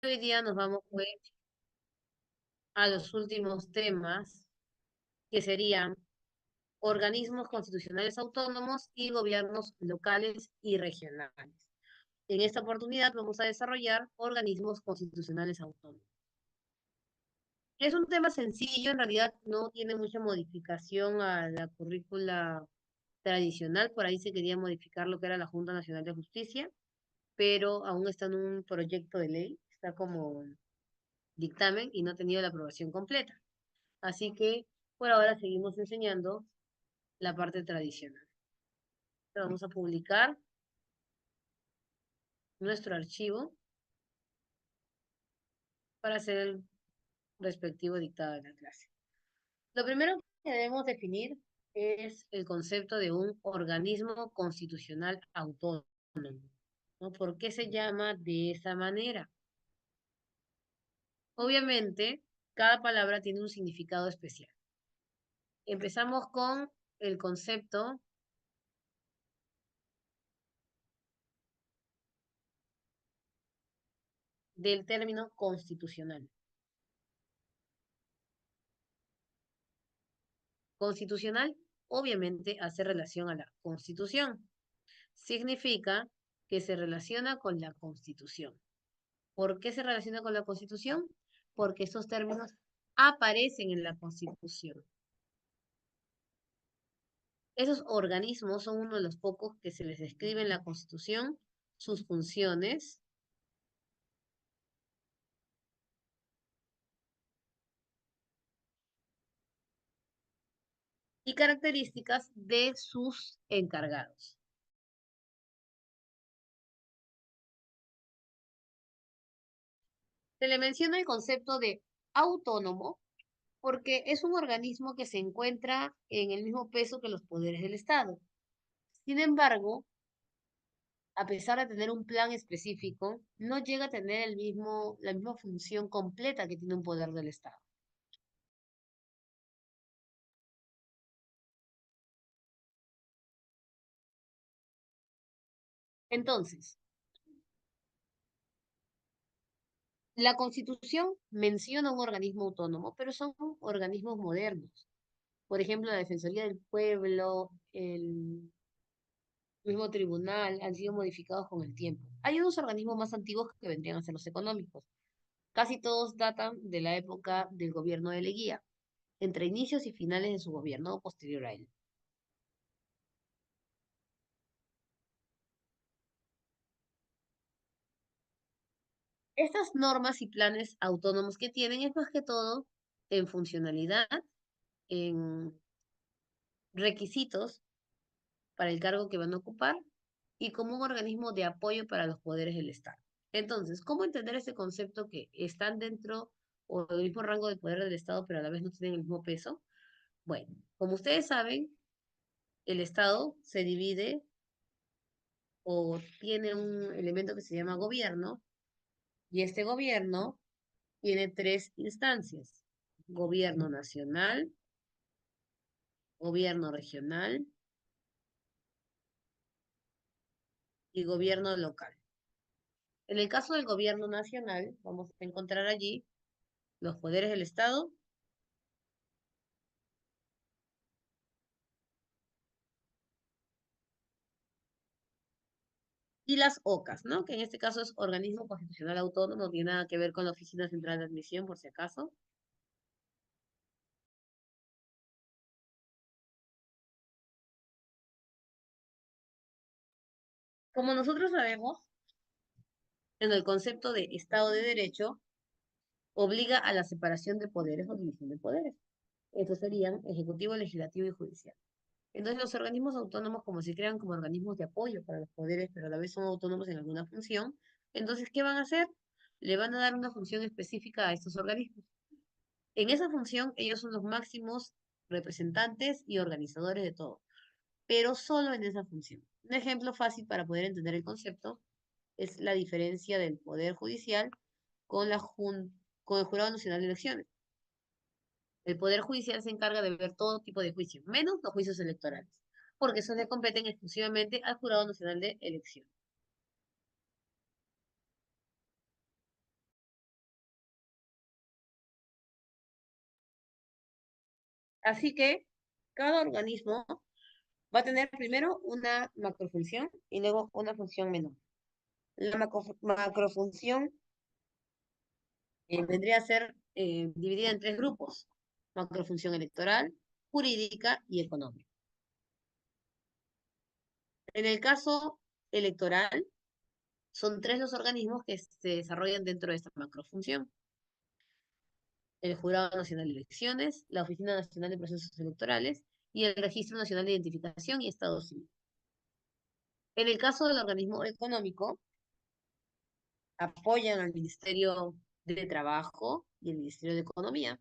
Hoy día nos vamos pues a los últimos temas, que serían organismos constitucionales autónomos y gobiernos locales y regionales. En esta oportunidad vamos a desarrollar organismos constitucionales autónomos. Es un tema sencillo, en realidad no tiene mucha modificación a la currícula tradicional. Por ahí se quería modificar lo que era la Junta Nacional de Justicia, pero aún está en un proyecto de ley, está como dictamen y no ha tenido la aprobación completa. Así que por ahora seguimos enseñando la parte tradicional. Vamos a publicar nuestro archivo para hacer el respectivo dictado de la clase. Lo primero que debemos definir es el concepto de un organismo constitucional autónomo, ¿no? ¿Por qué se llama de esa manera? Obviamente, cada palabra tiene un significado especial. Empezamos con el concepto del término constitucional. Constitucional obviamente hace relación a la Constitución. Significa que se relaciona con la Constitución. ¿Por qué se relaciona con la Constitución? Porque esos términos aparecen en la Constitución. Esos organismos son uno de los pocos que se les describe en la Constitución, sus funciones y características de sus encargados. Se le menciona el concepto de autónomo porque es un organismo que se encuentra en el mismo peso que los poderes del Estado. Sin embargo, a pesar de tener un plan específico, no llega a tener la misma función completa que tiene un poder del Estado. Entonces, la Constitución menciona un organismo autónomo, pero son organismos modernos. Por ejemplo, la Defensoría del Pueblo, el mismo tribunal, han sido modificados con el tiempo. Hay unos organismos más antiguos que vendrían a ser los económicos. Casi todos datan de la época del gobierno de Leguía, entre inicios y finales de su gobierno o posterior a él. Estas normas y planes autónomos que tienen es más que todo en funcionalidad, en requisitos para el cargo que van a ocupar y como un organismo de apoyo para los poderes del Estado. Entonces, ¿cómo entender ese concepto que están dentro o del mismo rango de poder del Estado, pero a la vez no tienen el mismo peso? Bueno, como ustedes saben, el Estado se divide o tiene un elemento que se llama gobierno, y este gobierno tiene tres instancias: gobierno nacional, gobierno regional y gobierno local. En el caso del gobierno nacional, vamos a encontrar allí los poderes del Estado y las OCAS, ¿no? Que en este caso es Organismo Constitucional Autónomo, no tiene nada que ver con la Oficina Central de Admisión, por si acaso. Como nosotros sabemos, en el concepto de Estado de Derecho, obliga a la separación de poderes o división de poderes. Estos serían ejecutivo, legislativo y judicial. Entonces, los organismos autónomos, como se crean como organismos de apoyo para los poderes, pero a la vez son autónomos en alguna función, entonces, ¿qué van a hacer? Le van a dar una función específica a estos organismos. En esa función, ellos son los máximos representantes y organizadores de todo, pero solo en esa función. Un ejemplo fácil para poder entender el concepto es la diferencia del Poder Judicial con, con el Jurado Nacional de Elecciones. El Poder Judicial se encarga de ver todo tipo de juicios, menos los juicios electorales, porque esos le competen exclusivamente al Jurado Nacional de Elecciones. Así que cada organismo va a tener primero una macrofunción y luego una función menor. La macrofunción vendría a ser dividida en tres grupos: macrofunción electoral, jurídica y económica. En el caso electoral, son tres los organismos que se desarrollan dentro de esta macrofunción: el Jurado Nacional de Elecciones, la Oficina Nacional de Procesos Electorales y el Registro Nacional de Identificación y Estado Civil. En el caso del organismo económico, apoyan al Ministerio de Trabajo y el Ministerio de Economía.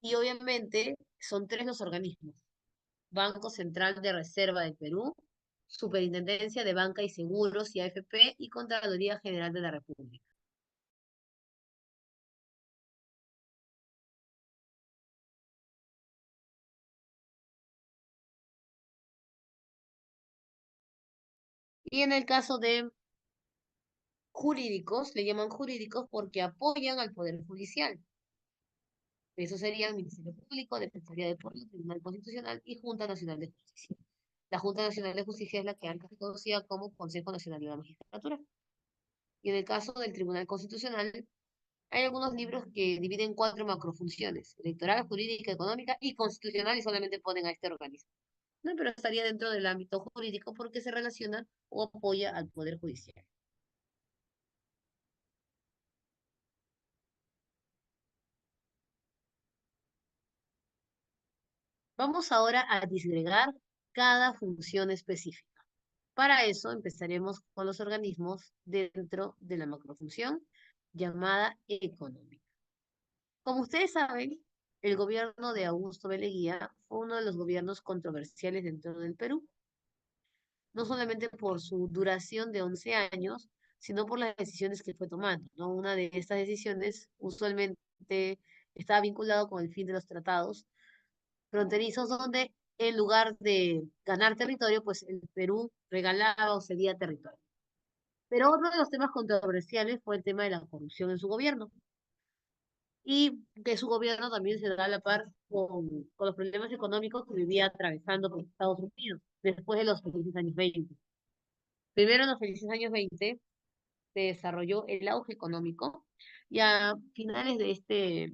Y obviamente son tres los organismos: Banco Central de Reserva del Perú, Superintendencia de Banca y Seguros y AFP y Contraloría General de la República. Y en el caso de jurídicos, le llaman jurídicos porque apoyan al Poder Judicial. Eso sería el Ministerio Público, Defensoría del Pueblo, Tribunal Constitucional y Junta Nacional de Justicia. La Junta Nacional de Justicia es la que antes se conocía como Consejo Nacional de la Magistratura. Y en el caso del Tribunal Constitucional, hay algunos libros que dividen cuatro macrofunciones: electoral, jurídica, económica y constitucional, y solamente ponen a este organismo. No, pero estaría dentro del ámbito jurídico porque se relaciona o apoya al Poder Judicial. Vamos ahora a disgregar cada función específica. Para eso empezaremos con los organismos dentro de la macrofunción llamada económica. Como ustedes saben, el gobierno de Augusto B. Leguía fue uno de los gobiernos controversiales dentro del Perú, no solamente por su duración de 11 años, sino por las decisiones que fue tomando, ¿no? Una de estas decisiones usualmente estaba vinculado con el fin de los tratados fronterizos, donde en lugar de ganar territorio, pues el Perú regalaba o cedía territorio. Pero otro de los temas controversiales fue el tema de la corrupción en su gobierno, y que su gobierno también se da a la par con los problemas económicos que vivía atravesando por Estados Unidos después de los felices años 20. Primero, en los felices años 20 se desarrolló el auge económico, y a finales de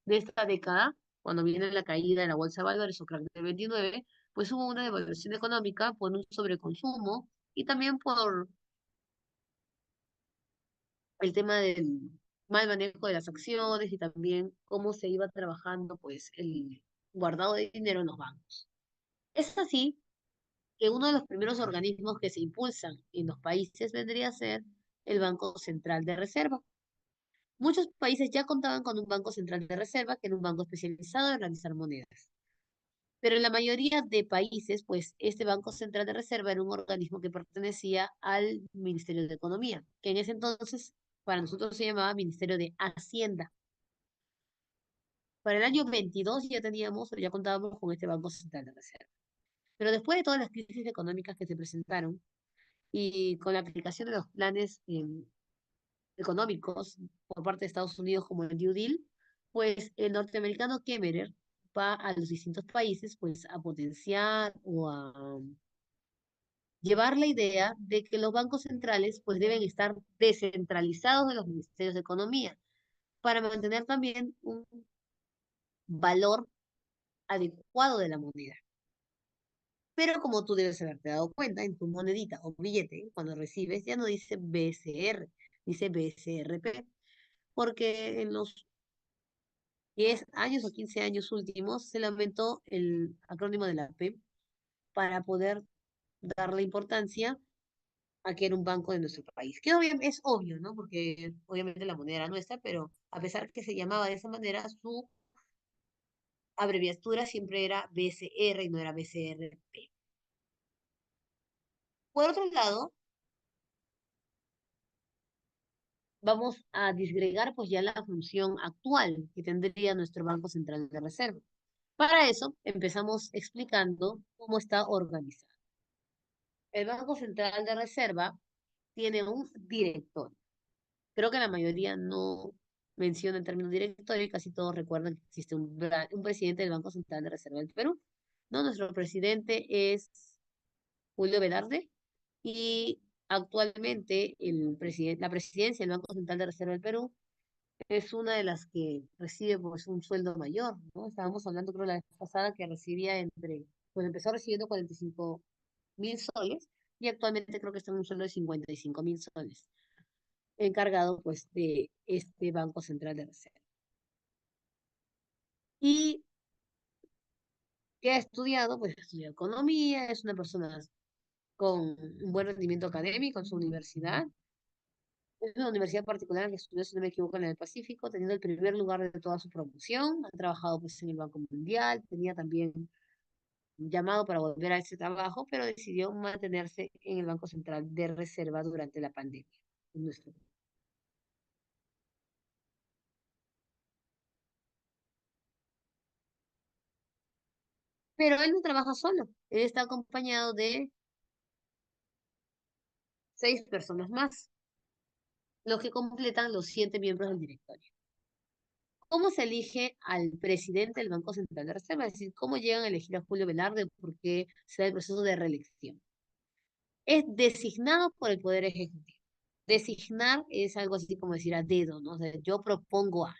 esta década, cuando viene la caída de la bolsa de valores o crack del 29, pues hubo una devaluación económica por un sobreconsumo y también por el tema del mal manejo de las acciones y también cómo se iba trabajando pues el guardado de dinero en los bancos. Es así que uno de los primeros organismos que se impulsan en los países vendría a ser el Banco Central de Reserva. Muchos países ya contaban con un Banco Central de Reserva, que era un banco especializado en realizar monedas. Pero en la mayoría de países, pues este Banco Central de Reserva era un organismo que pertenecía al Ministerio de Economía, que en ese entonces para nosotros se llamaba Ministerio de Hacienda. Para el año 22 ya teníamos, ya contábamos con este Banco Central de Reserva. Pero después de todas las crisis económicas que se presentaron y con la aplicación de los planes económicos por parte de Estados Unidos como el New Deal, pues el norteamericano Kemmerer va a los distintos países pues a potenciar o a llevar la idea de que los bancos centrales pues deben estar descentralizados de los ministerios de economía para mantener también un valor adecuado de la moneda. Pero como tú debes haberte dado cuenta, en tu monedita o billete, cuando recibes, ya no dice BCR, dice BCRP, porque en los 10 años o 15 años últimos se le aumentó el acrónimo de la P para poder darle importancia a que era un banco de nuestro país. Que es obvio, ¿no? Porque obviamente la moneda era nuestra, pero a pesar que se llamaba de esa manera, su abreviatura siempre era BCR y no era BCRP. Por otro lado, vamos a disgregar pues ya la función actual que tendría nuestro Banco Central de Reserva. Para eso, empezamos explicando cómo está organizado. El Banco Central de Reserva tiene un director. Creo que la mayoría menciona el término directorio y casi todos recuerdan que existe un presidente del Banco Central de Reserva del Perú. ¿No? Nuestro presidente es Julio Velarde y actualmente la presidencia del Banco Central de Reserva del Perú es una de las que recibe pues un sueldo mayor, ¿no? Estábamos hablando creo la vez pasada que recibía pues empezó recibiendo 45.000 soles y actualmente creo que está en un sueldo de 55.000 soles, encargado pues de este Banco Central de Reserva. Y que ha estudiado, pues estudió economía, es una persona con un buen rendimiento académico en su universidad. Es una universidad particular que estudió, si no me equivoco, en el Pacífico, teniendo el primer lugar de toda su promoción. Ha trabajado pues en el Banco Mundial, tenía también un llamado para volver a ese trabajo, pero decidió mantenerse en el Banco Central de Reserva durante la pandemia. En nuestro país. Pero él no trabaja solo, él está acompañado de 6 personas más, los que completan los 7 miembros del directorio. ¿Cómo se elige al presidente del Banco Central de Reserva? Es decir, ¿cómo llegan a elegir a Julio Velarde? ¿Por qué se da el proceso de reelección? Es designado por el Poder Ejecutivo. Designar es algo así como decir a dedo, ¿no? O sea, yo propongo a.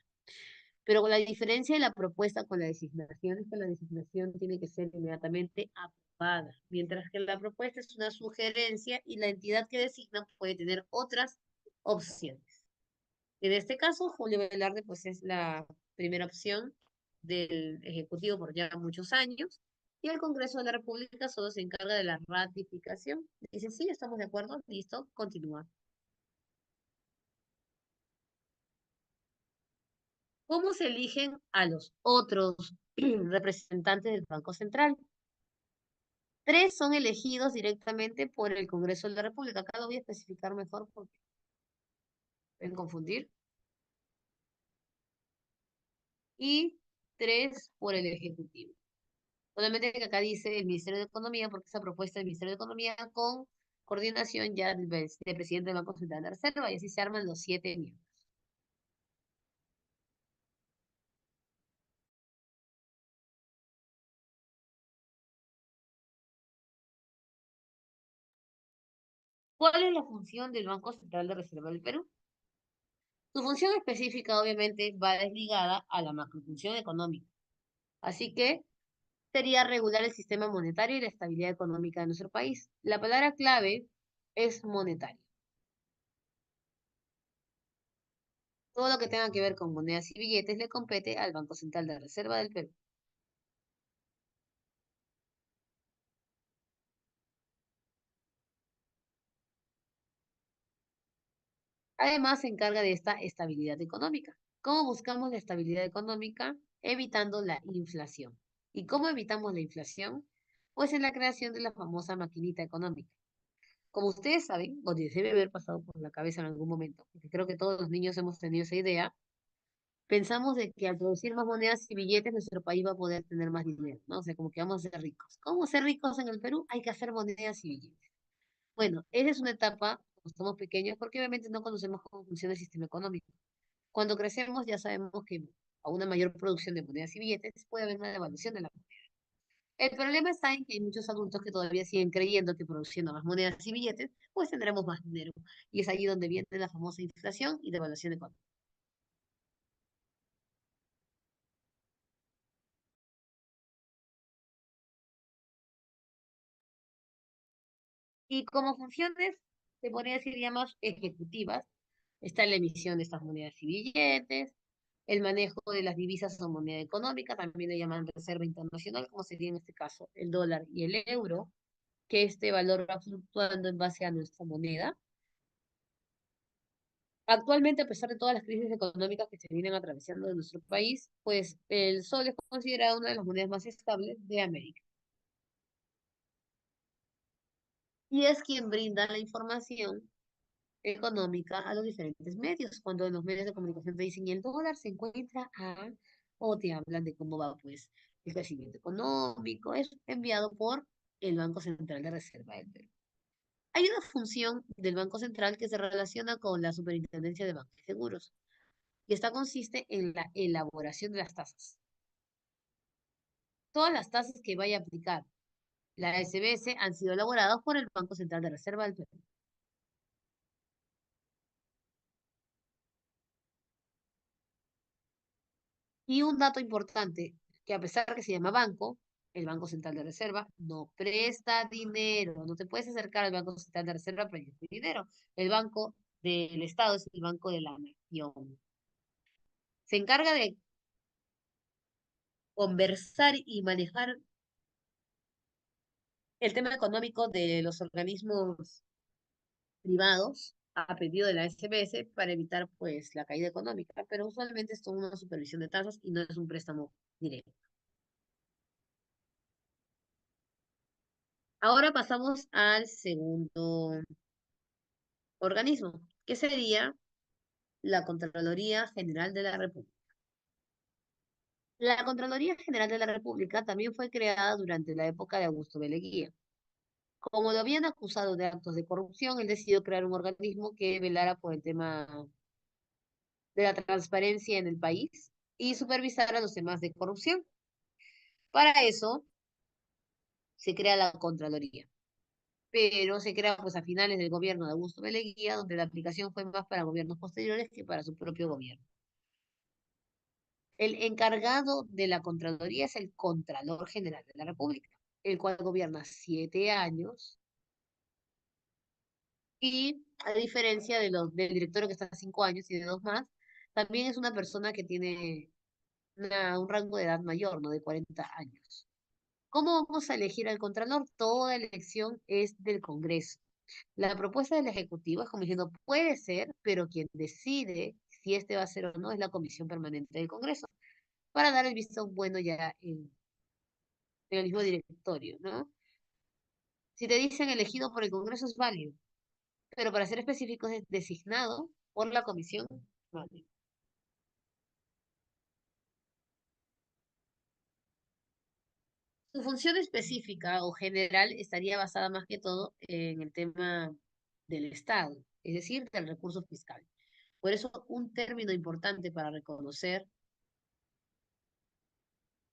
Pero con la diferencia de la propuesta con la designación es que la designación tiene que ser inmediatamente aprobada, mientras que la propuesta es una sugerencia y la entidad que designa puede tener otras opciones. En este caso, Julio Velarde pues es la primera opción del Ejecutivo por ya muchos años y el Congreso de la República solo se encarga de la ratificación. Dice, sí, estamos de acuerdo, listo, continúa. ¿Cómo se eligen a los otros representantes del Banco Central? 3 son elegidos directamente por el Congreso de la República. Acá lo voy a especificar mejor porque pueden confundir. Y 3 por el Ejecutivo. Solamente que acá dice el Ministerio de Economía, porque esa propuesta del Ministerio de Economía con coordinación ya del presidente del Banco Central de Reserva, y así se arman los 7 miembros. ¿Cuál es la función del Banco Central de Reserva del Perú? Su función específica, obviamente, va desligada a la macrofunción económica. Así que sería regular el sistema monetario y la estabilidad económica de nuestro país. La palabra clave es monetario. Todo lo que tenga que ver con monedas y billetes le compete al Banco Central de Reserva del Perú. Además, se encarga de esta estabilidad económica. ¿Cómo buscamos la estabilidad económica? Evitando la inflación. ¿Y cómo evitamos la inflación? Pues en la creación de la famosa maquinita económica. Como ustedes saben, o les debe haber pasado por la cabeza en algún momento, porque creo que todos los niños hemos tenido esa idea, pensamos de que al producir más monedas y billetes, nuestro país va a poder tener más dinero, ¿no? O sea, como que vamos a ser ricos. ¿Cómo ser ricos en el Perú? Hay que hacer monedas y billetes. Bueno, esa es una etapa, cuando estamos pequeños, porque obviamente no conocemos cómo funciona el sistema económico. Cuando crecemos ya sabemos que a una mayor producción de monedas y billetes puede haber una devaluación de la moneda. El problema está en que hay muchos adultos que todavía siguen creyendo que produciendo más monedas y billetes, pues tendremos más dinero. Y es ahí donde viene la famosa inflación y devaluación económica. Y como funciones, se podría decir ya más ejecutivas, está la emisión de estas monedas y billetes, el manejo de las divisas o moneda económica, también le llaman reserva internacional, como sería en este caso el dólar y el euro, que este valor va fluctuando en base a nuestra moneda. Actualmente, a pesar de todas las crisis económicas que se vienen atravesando en nuestro país, pues el sol es considerado una de las monedas más estables de América. Y es quien brinda la información económica a los diferentes medios. Cuando en los medios de comunicación te dicen y el dólar se encuentra a, o te hablan de cómo va pues el crecimiento económico, es enviado por el Banco Central de Reserva del Perú. Hay una función del Banco Central que se relaciona con la Superintendencia de Bancos y Seguros. y esta consiste en la elaboración de las tasas. Todas las tasas que vaya a aplicar la SBS han sido elaboradas por el Banco Central de Reserva del Perú. Y un dato importante, que a pesar que se llama banco, el Banco Central de Reserva no presta dinero. No te puedes acercar al Banco Central de Reserva para pedir dinero. El Banco del Estado es el Banco de la Nación. Se encarga de conversar y manejar el tema económico de los organismos privados a pedido de la SBS para evitar pues la caída económica, pero usualmente es una supervisión de tasas y no es un préstamo directo. Ahora pasamos al segundo organismo, que sería la Contraloría General de la República. La Contraloría General de la República también fue creada durante la época de Augusto B. Leguía. Como lo habían acusado de actos de corrupción, él decidió crear un organismo que velara por el tema de la transparencia en el país y supervisar a los temas de corrupción. Para eso se crea la Contraloría, pero se crea pues a finales del gobierno de Augusto B. Leguía, donde la aplicación fue más para gobiernos posteriores que para su propio gobierno. El encargado de la Contraloría es el Contralor General de la República, el cual gobierna 7 años y a diferencia del directorio que está 5 años y de dos más, también es una persona que tiene un rango de edad mayor, ¿no? De 40 años. ¿Cómo vamos a elegir al Contralor? Toda elección es del Congreso. La propuesta del Ejecutivo es como diciendo, puede ser, pero quien decide si este va a ser o no es la Comisión Permanente del Congreso, para dar el visto bueno ya en el mismo directorio, ¿no? Si te dicen elegido por el Congreso es válido, pero para ser específicos es designado por la Comisión. Vale. Su función específica o general estaría basada más que todo en el tema del Estado, es decir, del recurso fiscal. Por eso, un término importante para reconocer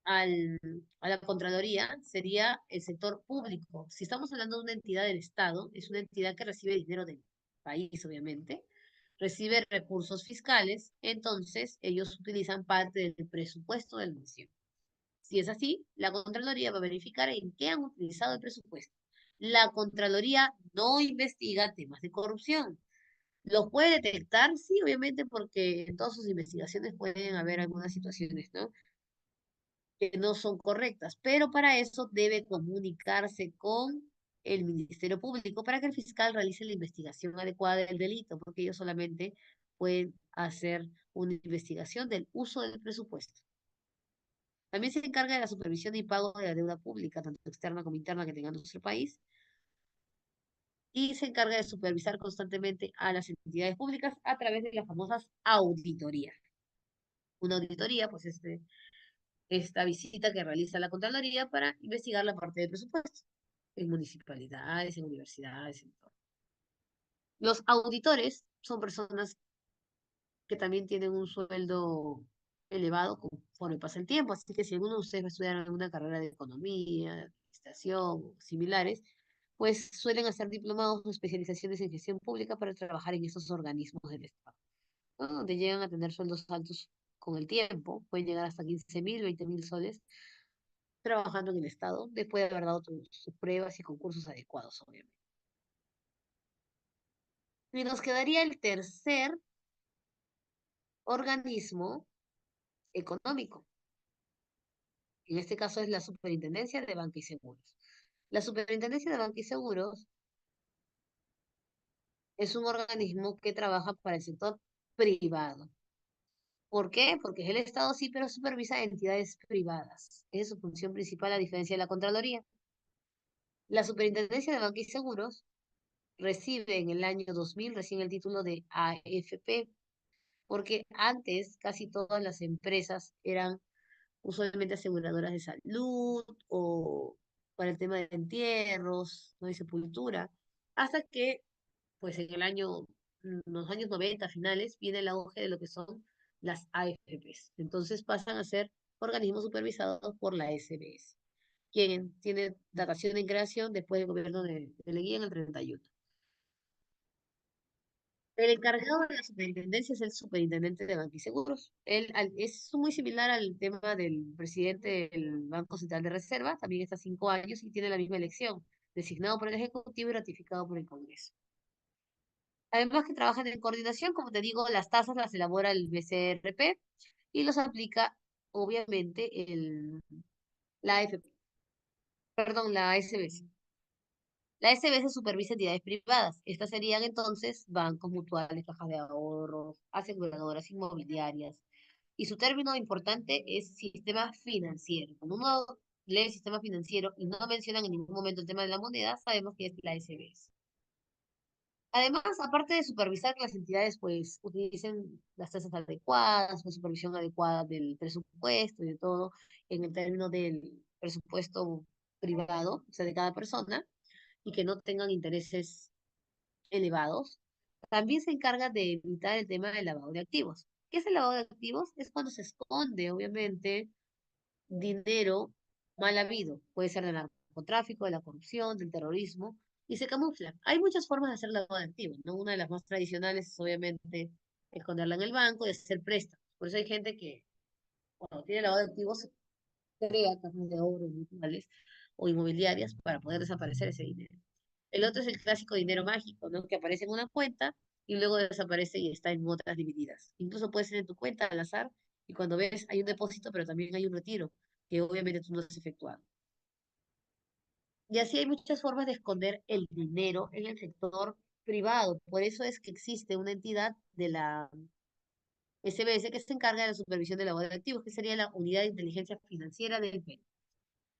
al, a la Contraloría sería el sector público. Si estamos hablando de una entidad del Estado, es una entidad que recibe dinero del país, obviamente, recibe recursos fiscales, entonces ellos utilizan parte del presupuesto de la nación. Si es así, la Contraloría va a verificar en qué han utilizado el presupuesto. La Contraloría no investiga temas de corrupción. ¿Los puede detectar? Sí, obviamente, porque en todas sus investigaciones pueden haber algunas situaciones, ¿no? Que no son correctas, pero para eso debe comunicarse con el Ministerio Público para que el fiscal realice la investigación adecuada del delito, porque ellos solamente pueden hacer una investigación del uso del presupuesto. También se encarga de la supervisión y pago de la deuda pública, tanto externa como interna que tenga nuestro país, y se encarga de supervisar constantemente a las entidades públicas a través de las famosas auditorías. Una auditoría, pues, esta visita que realiza la Contraloría para investigar la parte de presupuesto en municipalidades, en universidades, en todo. Los auditores son personas que también tienen un sueldo elevado conforme pasa el tiempo, así que si alguno de ustedes va a estudiar alguna carrera de economía, de administración o similares, pues suelen hacer diplomados o especializaciones en gestión pública para trabajar en esos organismos del Estado, ¿no? Donde llegan a tener sueldos altos con el tiempo, pueden llegar hasta 15.000, 20.000 soles trabajando en el Estado, después de haber dado sus pruebas y concursos adecuados, obviamente. Y nos quedaría el tercer organismo económico. En este caso es la Superintendencia de Banca y Seguros. La Superintendencia de Banca y Seguros es un organismo que trabaja para el sector privado. ¿Por qué? Porque es el Estado sí, pero supervisa entidades privadas. Esa es su función principal a diferencia de la Contraloría. La Superintendencia de Banca y Seguros recibe en el año 2000 recién el título de AFP, porque antes casi todas las empresas eran usualmente aseguradoras de salud o para el tema de entierros, ¿no? Y sepultura, hasta que, pues en los años 90 finales, viene el auge de lo que son las AFPs. Entonces pasan a ser organismos supervisados por la SBS, quien tiene datación en creación después del gobierno de Leguía en el 31. El encargado de la superintendencia es el superintendente de Banco y Seguros. Es muy similar al tema del presidente del Banco Central de Reserva, también está 5 años y tiene la misma elección, designado por el Ejecutivo y ratificado por el Congreso. Además que trabajan en coordinación, como te digo, las tasas las elabora el BCRP y los aplica, obviamente, la AFP, perdón, la SBS. La SBS supervisa entidades privadas. Estas serían entonces bancos mutuales, cajas de ahorros, aseguradoras inmobiliarias. Y su término importante es sistema financiero. Cuando uno lee sistema financiero y no mencionan en ningún momento el tema de la moneda, sabemos que es la SBS. Además, aparte de supervisar que las entidades pues utilicen las tasas adecuadas, una supervisión adecuada del presupuesto y de todo en el término del presupuesto privado, o sea, de cada persona, y que no tengan intereses elevados, también se encarga de evitar el tema del lavado de activos. ¿Qué es el lavado de activos? Es cuando se esconde, obviamente, dinero mal habido. Puede ser del narcotráfico, de la corrupción, del terrorismo, y se camufla. Hay muchas formas de hacer lavado de activos, ¿no? Una de las más tradicionales es, obviamente, esconderla en el banco y hacer préstamos. Por eso hay gente que, cuando tiene lavado de activos, crea cajas de oro mutuales o inmobiliarias para poder desaparecer ese dinero. El otro es el clásico dinero mágico, ¿no? Que aparece en una cuenta y luego desaparece y está en otras divididas. Incluso puede ser en tu cuenta al azar y cuando ves hay un depósito, pero también hay un retiro, que obviamente tú no has efectuado. Y así hay muchas formas de esconder el dinero en el sector privado. Por eso es que existe una entidad de la SBS que se encarga de la supervisión del lavado de activos, que sería la Unidad de Inteligencia Financiera del Perú.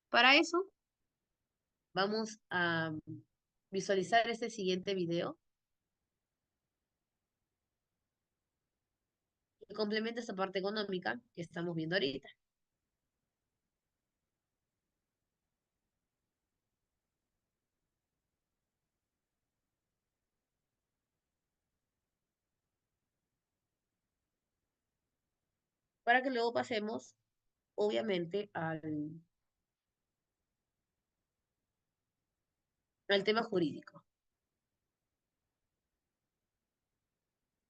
Para eso vamos a visualizar este siguiente video que complementa esta parte económica que estamos viendo ahorita. Para que luego pasemos, obviamente, al tema jurídico.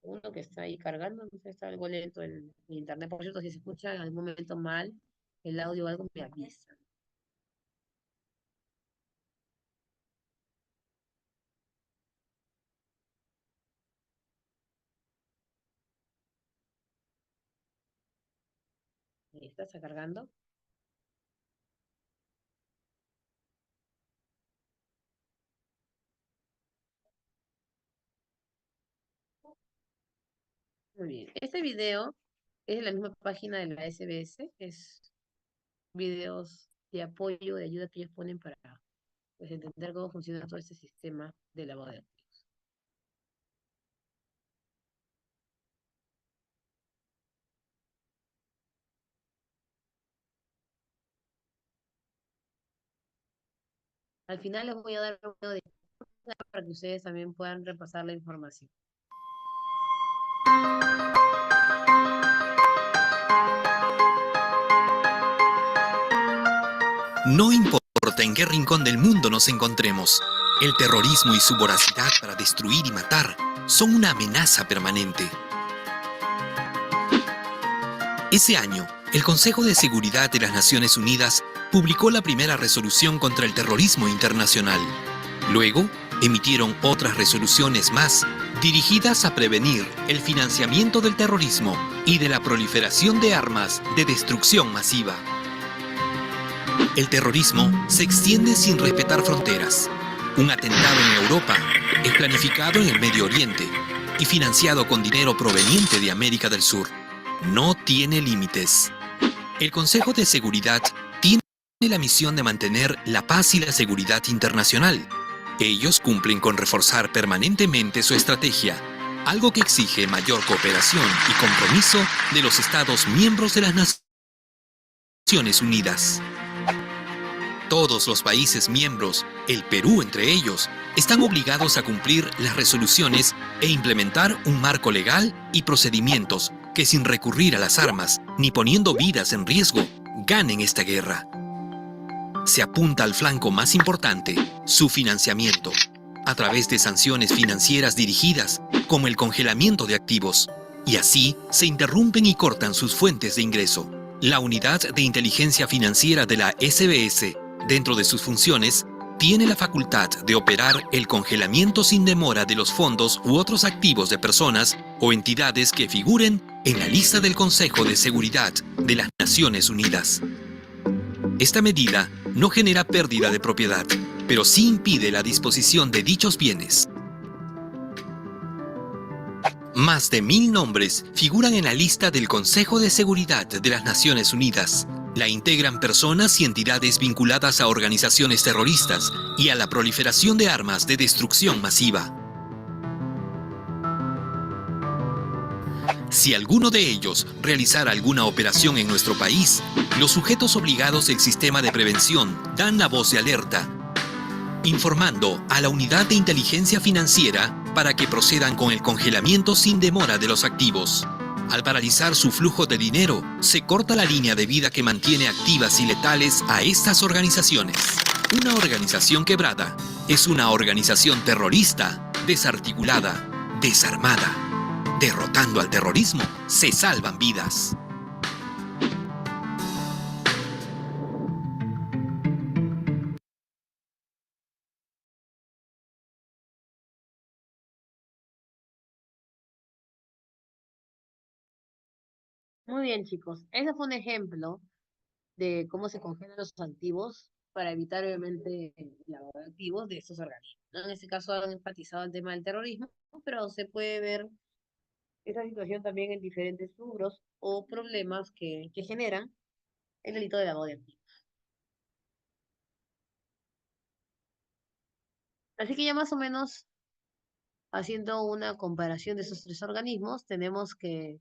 Uno que está ahí cargando, no sé, está algo lento el internet. Por cierto, si se escucha en algún momento mal el audio o algo, me avisa. Ahí está cargando. Muy bien. Este video es de la misma página de la SBS, es videos de apoyo, de ayuda que ellos ponen para pues, entender cómo funciona todo este sistema de lavado de activos. Al final les voy a dar un video de para que ustedes también puedan repasar la información. No importa en qué rincón del mundo nos encontremos, el terrorismo y su voracidad para destruir y matar son una amenaza permanente. Ese año, el Consejo de Seguridad de las Naciones Unidas publicó la primera resolución contra el terrorismo internacional. Luego, emitieron otras resoluciones más dirigidas a prevenir el financiamiento del terrorismo y de la proliferación de armas de destrucción masiva. El terrorismo se extiende sin respetar fronteras. Un atentado en Europa es planificado en el Medio Oriente y financiado con dinero proveniente de América del Sur. No tiene límites. El Consejo de Seguridad tiene la misión de mantener la paz y la seguridad internacional. Ellos cumplen con reforzar permanentemente su estrategia, algo que exige mayor cooperación y compromiso de los Estados miembros de las Naciones Unidas. Todos los países miembros, el Perú entre ellos, están obligados a cumplir las resoluciones e implementar un marco legal y procedimientos que sin recurrir a las armas ni poniendo vidas en riesgo, ganen esta guerra. Se apunta al flanco más importante, su financiamiento, a través de sanciones financieras dirigidas, como el congelamiento de activos, y así se interrumpen y cortan sus fuentes de ingreso. La Unidad de Inteligencia Financiera de la SBS, dentro de sus funciones, tiene la facultad de operar el congelamiento sin demora de los fondos u otros activos de personas o entidades que figuren en la lista del Consejo de Seguridad de las Naciones Unidas. Esta medida no genera pérdida de propiedad, pero sí impide la disposición de dichos bienes. Más de 1000 nombres figuran en la lista del Consejo de Seguridad de las Naciones Unidas. La integran personas y entidades vinculadas a organizaciones terroristas y a la proliferación de armas de destrucción masiva. Si alguno de ellos realizara alguna operación en nuestro país, los sujetos obligados del sistema de prevención dan la voz de alerta, informando a la Unidad de Inteligencia Financiera para que procedan con el congelamiento sin demora de los activos. Al paralizar su flujo de dinero, se corta la línea de vida que mantiene activas y letales a estas organizaciones. Una organización quebrada es una organización terrorista, desarticulada, desarmada. Derrotando al terrorismo, se salvan vidas. Muy bien, chicos. Ese fue un ejemplo de cómo se congelan los activos para evitar, obviamente, el lavado de activos de estos organismos, ¿no? En este caso han enfatizado el tema del terrorismo, pero se puede ver esa situación también en diferentes rubros o problemas que generan el delito de lavado de activos. Así que ya más o menos haciendo una comparación de esos tres organismos, tenemos que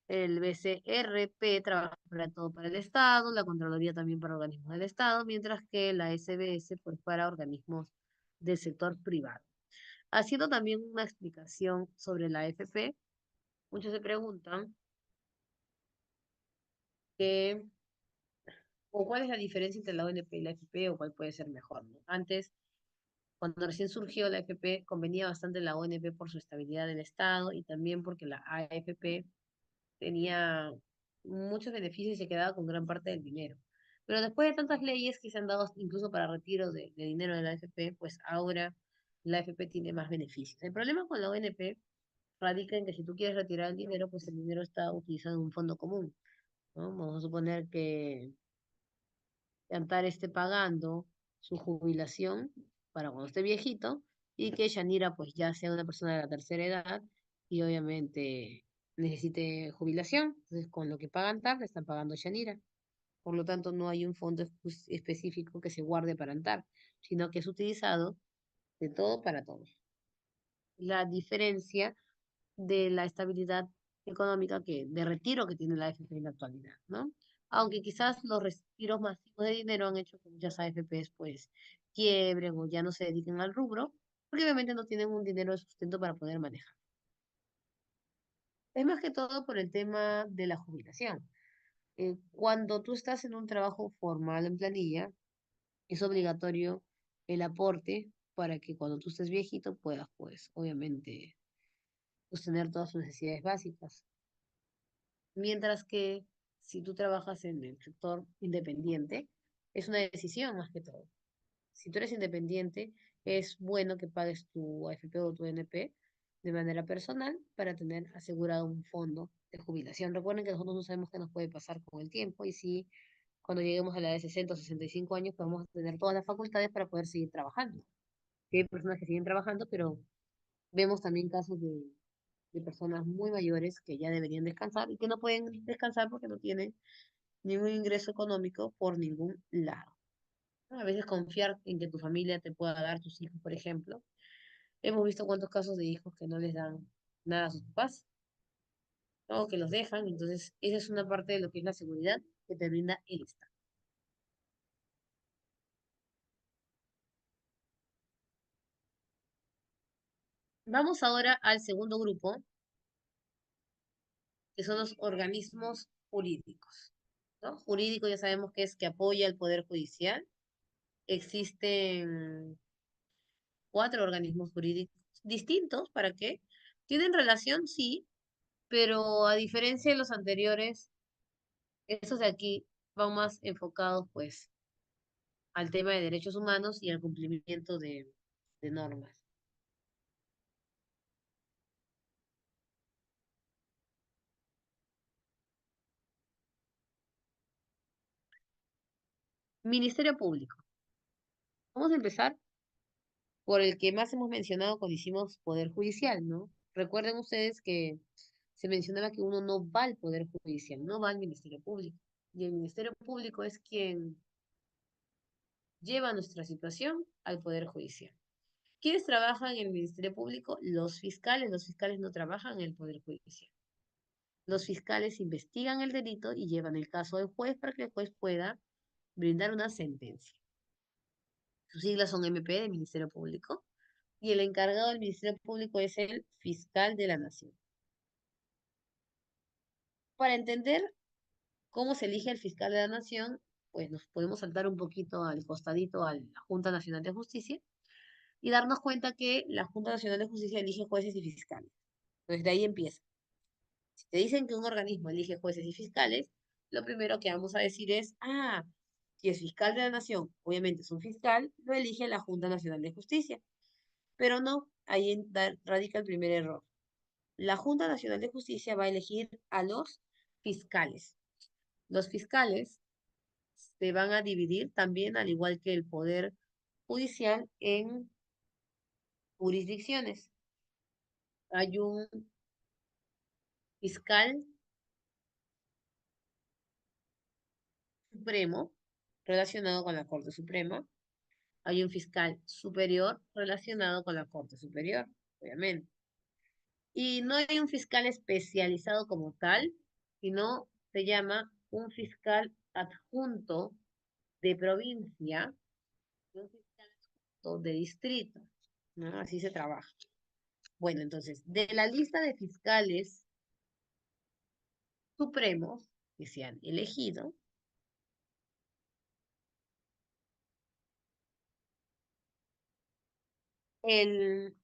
el BCRP trabaja para todo para el Estado, la Contraloría también para organismos del Estado, mientras que la SBS pues para organismos del sector privado. Haciendo también una explicación sobre la AFP, muchos se preguntan que, o cuál es la diferencia entre la ONP y la AFP o cuál puede ser mejor, ¿no? Antes, cuando recién surgió la AFP, convenía bastante la ONP por su estabilidad del Estado y también porque la AFP tenía muchos beneficios y se quedaba con gran parte del dinero. Pero después de tantas leyes que se han dado incluso para retiro de dinero de la AFP, pues ahora la AFP tiene más beneficios. El problema con la ONP radica en que si tú quieres retirar el dinero, pues el dinero está utilizado en un fondo común, ¿no? Vamos a suponer que Antar esté pagando su jubilación para cuando esté viejito y que Shanira pues ya sea una persona de la tercera edad y obviamente necesite jubilación. Entonces con lo que pagan Antar le están pagando a Shanira. Por lo tanto no hay un fondo específico que se guarde para Antar, sino que es utilizado de todo para todos. La diferencia de la estabilidad económica de retiro que tiene la AFP en la actualidad, ¿no? Aunque quizás los retiros masivos de dinero han hecho que muchas AFPs pues quiebren o ya no se dediquen al rubro, porque obviamente no tienen un dinero de sustento para poder manejar. Es más que todo por el tema de la jubilación. Cuando tú estás en un trabajo formal en planilla, es obligatorio el aporte para que cuando tú estés viejito puedas, pues, obviamente, sostener todas sus necesidades básicas. Mientras que si tú trabajas en el sector independiente, es una decisión más que todo. Si tú eres independiente, es bueno que pagues tu AFP o tu NP de manera personal para tener asegurado un fondo de jubilación. Recuerden que nosotros no sabemos qué nos puede pasar con el tiempo y si cuando lleguemos a la edad de 60 o 65 años podemos tener todas las facultades para poder seguir trabajando. Que hay personas que siguen trabajando, pero vemos también casos de personas muy mayores que ya deberían descansar y que no pueden descansar porque no tienen ningún ingreso económico por ningún lado. A veces confiar en que tu familia te pueda dar tus hijos, por ejemplo. Hemos visto cuántos casos de hijos que no les dan nada a sus papás, o que los dejan. Entonces, esa es una parte de lo que es la seguridad que te brinda el Estado. Vamos ahora al segundo grupo, que son los organismos jurídicos, ¿no? Jurídico ya sabemos que es que apoya el Poder Judicial. Existen cuatro organismos jurídicos distintos, ¿para qué? Tienen relación, sí, pero a diferencia de los anteriores, estos de aquí van más enfocados, pues, al tema de derechos humanos y al cumplimiento de normas. Ministerio Público. Vamos a empezar por el que más hemos mencionado cuando hicimos Poder Judicial, ¿no? Recuerden ustedes que se mencionaba que uno no va al Poder Judicial, no va al Ministerio Público. Y el Ministerio Público es quien lleva nuestra situación al Poder Judicial. ¿Quiénes trabajan en el Ministerio Público? Los fiscales no trabajan en el Poder Judicial. Los fiscales investigan el delito y llevan el caso al juez para que el juez pueda brindar una sentencia. Sus siglas son MP del Ministerio Público y el encargado del Ministerio Público es el fiscal de la Nación. Para entender cómo se elige el fiscal de la Nación, pues nos podemos saltar un poquito al costadito a la Junta Nacional de Justicia y darnos cuenta que la Junta Nacional de Justicia elige jueces y fiscales. Entonces de ahí empieza. Si te dicen que un organismo elige jueces y fiscales, lo primero que vamos a decir es, si es fiscal de la Nación, obviamente es un fiscal, lo elige la Junta Nacional de Justicia. Pero no, ahí radica el primer error. La Junta Nacional de Justicia va a elegir a los fiscales. Los fiscales se van a dividir también, al igual que el Poder Judicial, en jurisdicciones. Hay un fiscal supremo relacionado con la Corte Suprema. Hay un fiscal superior relacionado con la Corte Superior, obviamente. Y no hay un fiscal especializado como tal, sino se llama un fiscal adjunto de provincia y un fiscal adjunto de distrito, ¿no? Así se trabaja. Bueno, entonces, de la lista de fiscales supremos que se han elegido, el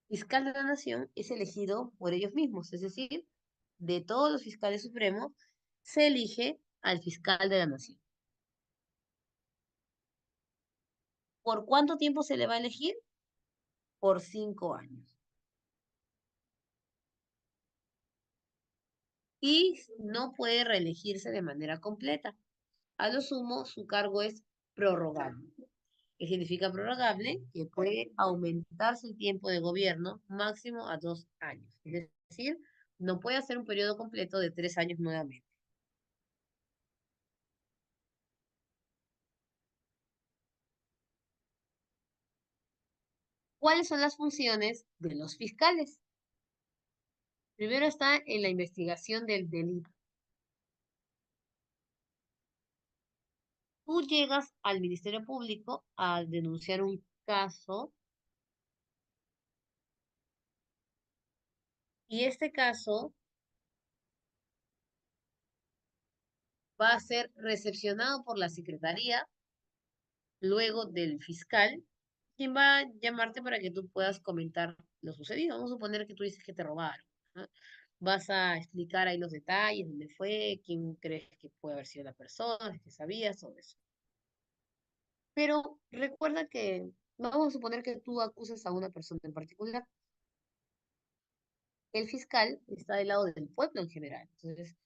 fiscal de la nación es elegido por ellos mismos, es decir, de todos los fiscales supremos, se elige al fiscal de la nación. ¿Por cuánto tiempo se le va a elegir? Por 5 años. Y no puede reelegirse de manera completa. A lo sumo, su cargo es prorrogable. ¿Qué significa prorrogable? Que puede aumentarse el tiempo de gobierno máximo a 2 años. Es decir, no puede hacer un periodo completo de 3 años nuevamente. ¿Cuáles son las funciones de los fiscales? Primero está en la investigación del delito. Tú llegas al Ministerio Público a denunciar un caso y este caso va a ser recepcionado por la Secretaría, luego del fiscal, quien va a llamarte para que tú puedas comentar lo sucedido. Vamos a suponer que tú dices que te robaron, ¿no? Vas a explicar ahí los detalles, dónde fue, quién crees que puede haber sido la persona, qué sabías, todo eso. Pero recuerda que vamos a suponer que tú acusas a una persona en particular. El fiscal está del lado del pueblo en general. Entonces,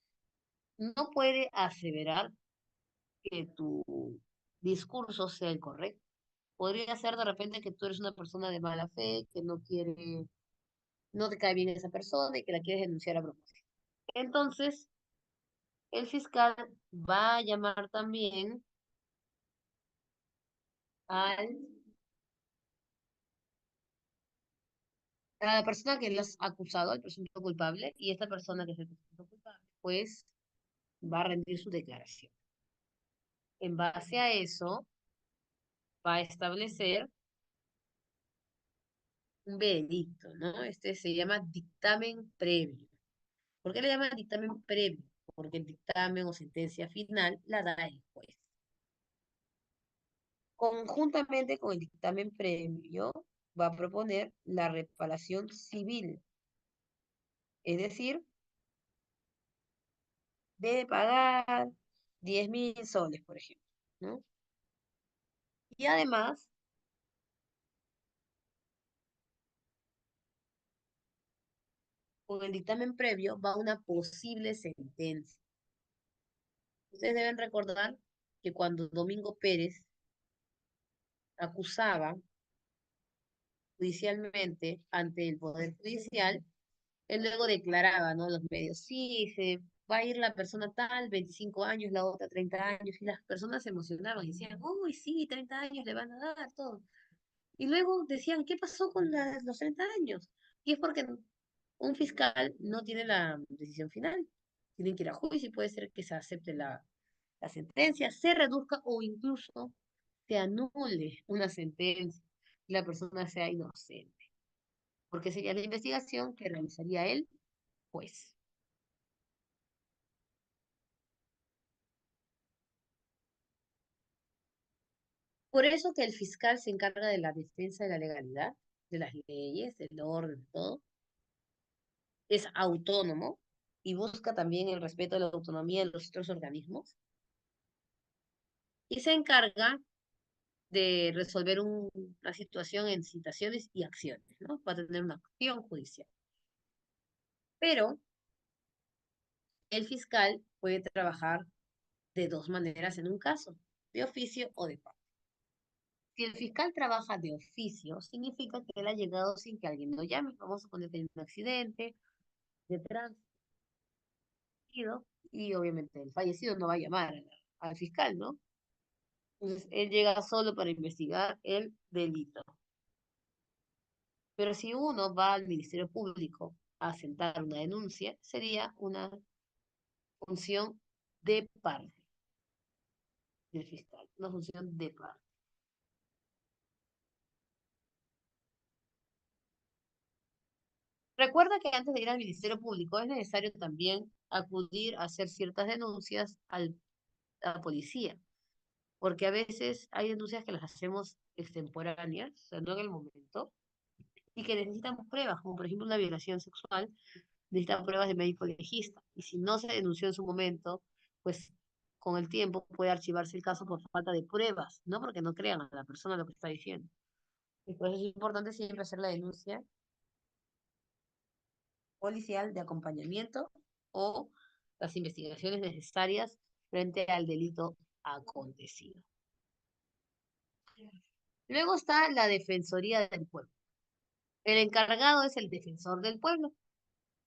no puede aseverar que tu discurso sea el correcto. Podría ser de repente que tú eres una persona de mala fe, que no quiere, no te cae bien esa persona y que la quieres denunciar a propósito. Entonces, el fiscal va a llamar también al, a la persona que lo has acusado, al presunto culpable, y esta persona que es el presunto culpable, pues va a rendir su declaración. En base a eso, va a establecer veredicto, ¿no? Este se llama dictamen previo. ¿Por qué le llaman dictamen previo? Porque el dictamen o sentencia final la da el juez. Conjuntamente con el dictamen previo, va a proponer la reparación civil, es decir, debe pagar 10.000 soles, por ejemplo, ¿no? Y además, con el dictamen previo va una posible sentencia. Ustedes deben recordar que cuando Domingo Pérez acusaba judicialmente ante el Poder Judicial, él luego declaraba, ¿no? Los medios, sí, se va a ir la persona tal, 25 años, la otra 30 años, y las personas se emocionaban y decían, uy, sí, 30 años le van a dar todo. Y luego decían, ¿qué pasó con los 30 años? Y es porque un fiscal no tiene la decisión final. Tienen que ir a juicio y puede ser que se acepte la sentencia, se reduzca o incluso se anule una sentencia y la persona sea inocente, porque sería la investigación que realizaría el juez. Por eso que el fiscal se encarga de la defensa de la legalidad, de las leyes, del orden, todo. Es autónomo y busca también el respeto de la autonomía de los otros organismos. Y se encarga de resolver una situación en citaciones y acciones, ¿no? Va a tener una acción judicial. Pero el fiscal puede trabajar de dos maneras en un caso, de oficio o de parte. Si el fiscal trabaja de oficio, significa que él ha llegado sin que alguien lo llame. Vamos a suponer que hay un accidente de tránsito y obviamente el fallecido no va a llamar al fiscal, ¿no? Entonces él llega solo para investigar el delito. Pero si uno va al Ministerio Público a sentar una denuncia, sería una función de parte del fiscal, una función de parte. Recuerda que antes de ir al Ministerio Público es necesario también acudir a hacer ciertas denuncias a la policía, porque a veces hay denuncias que las hacemos extemporáneas, o sea, no en el momento, y que necesitamos pruebas, como por ejemplo una violación sexual, necesita pruebas de médico legista, y si no se denunció en su momento, pues con el tiempo puede archivarse el caso por falta de pruebas, no porque no crean a la persona lo que está diciendo. Y por eso es importante siempre hacer la denuncia policial de acompañamiento o las investigaciones necesarias frente al delito acontecido. Luego está la Defensoría del Pueblo. El encargado es el defensor del pueblo.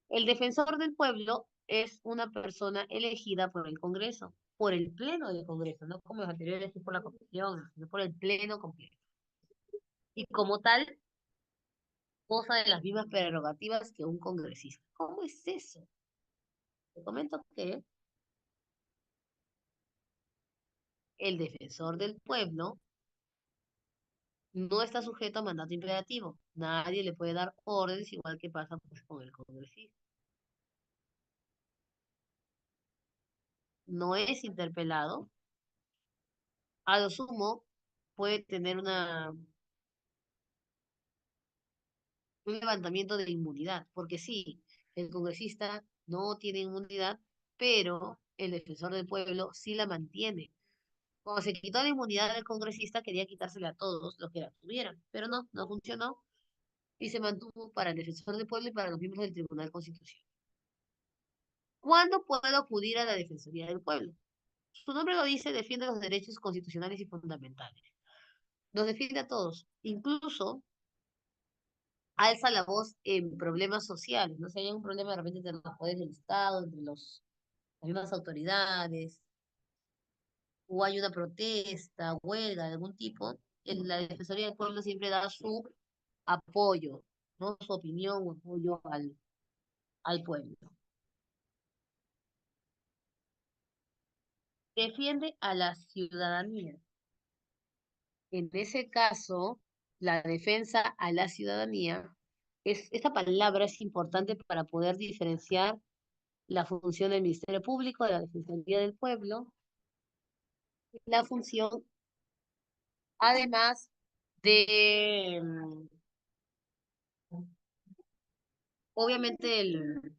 El defensor del pueblo es una persona elegida por el Congreso, por el Pleno del Congreso, no como los anteriores, que es por la Constitución, sino por el Pleno completo. Y como tal, goza de las mismas prerrogativas que un congresista. ¿Cómo es eso? Te comento que el defensor del pueblo no está sujeto a mandato imperativo. Nadie le puede dar órdenes igual que pasa pues, con el congresista. No es interpelado. A lo sumo puede tener un levantamiento de inmunidad, porque sí, el congresista no tiene inmunidad, pero el defensor del pueblo sí la mantiene. Cuando se quitó la inmunidad del congresista, quería quitársela a todos los que la tuvieran, pero no, no funcionó y se mantuvo para el defensor del pueblo y para los miembros del Tribunal Constitucional. ¿Cuándo puedo acudir a la Defensoría del Pueblo? Su nombre lo dice, defiende los derechos constitucionales y fundamentales. Los defiende a todos, incluso alza la voz en problemas sociales. No sé, hay un problema de repente entre los poderes del Estado, entre las mismas autoridades, o hay una protesta, huelga de algún tipo, la Defensoría del Pueblo siempre da su apoyo, ¿no? Su opinión o apoyo al pueblo. Defiende a la ciudadanía. En ese caso, la defensa a la ciudadanía, esta palabra es importante para poder diferenciar la función del Ministerio Público, de la Defensoría del Pueblo, la función, además de, obviamente, el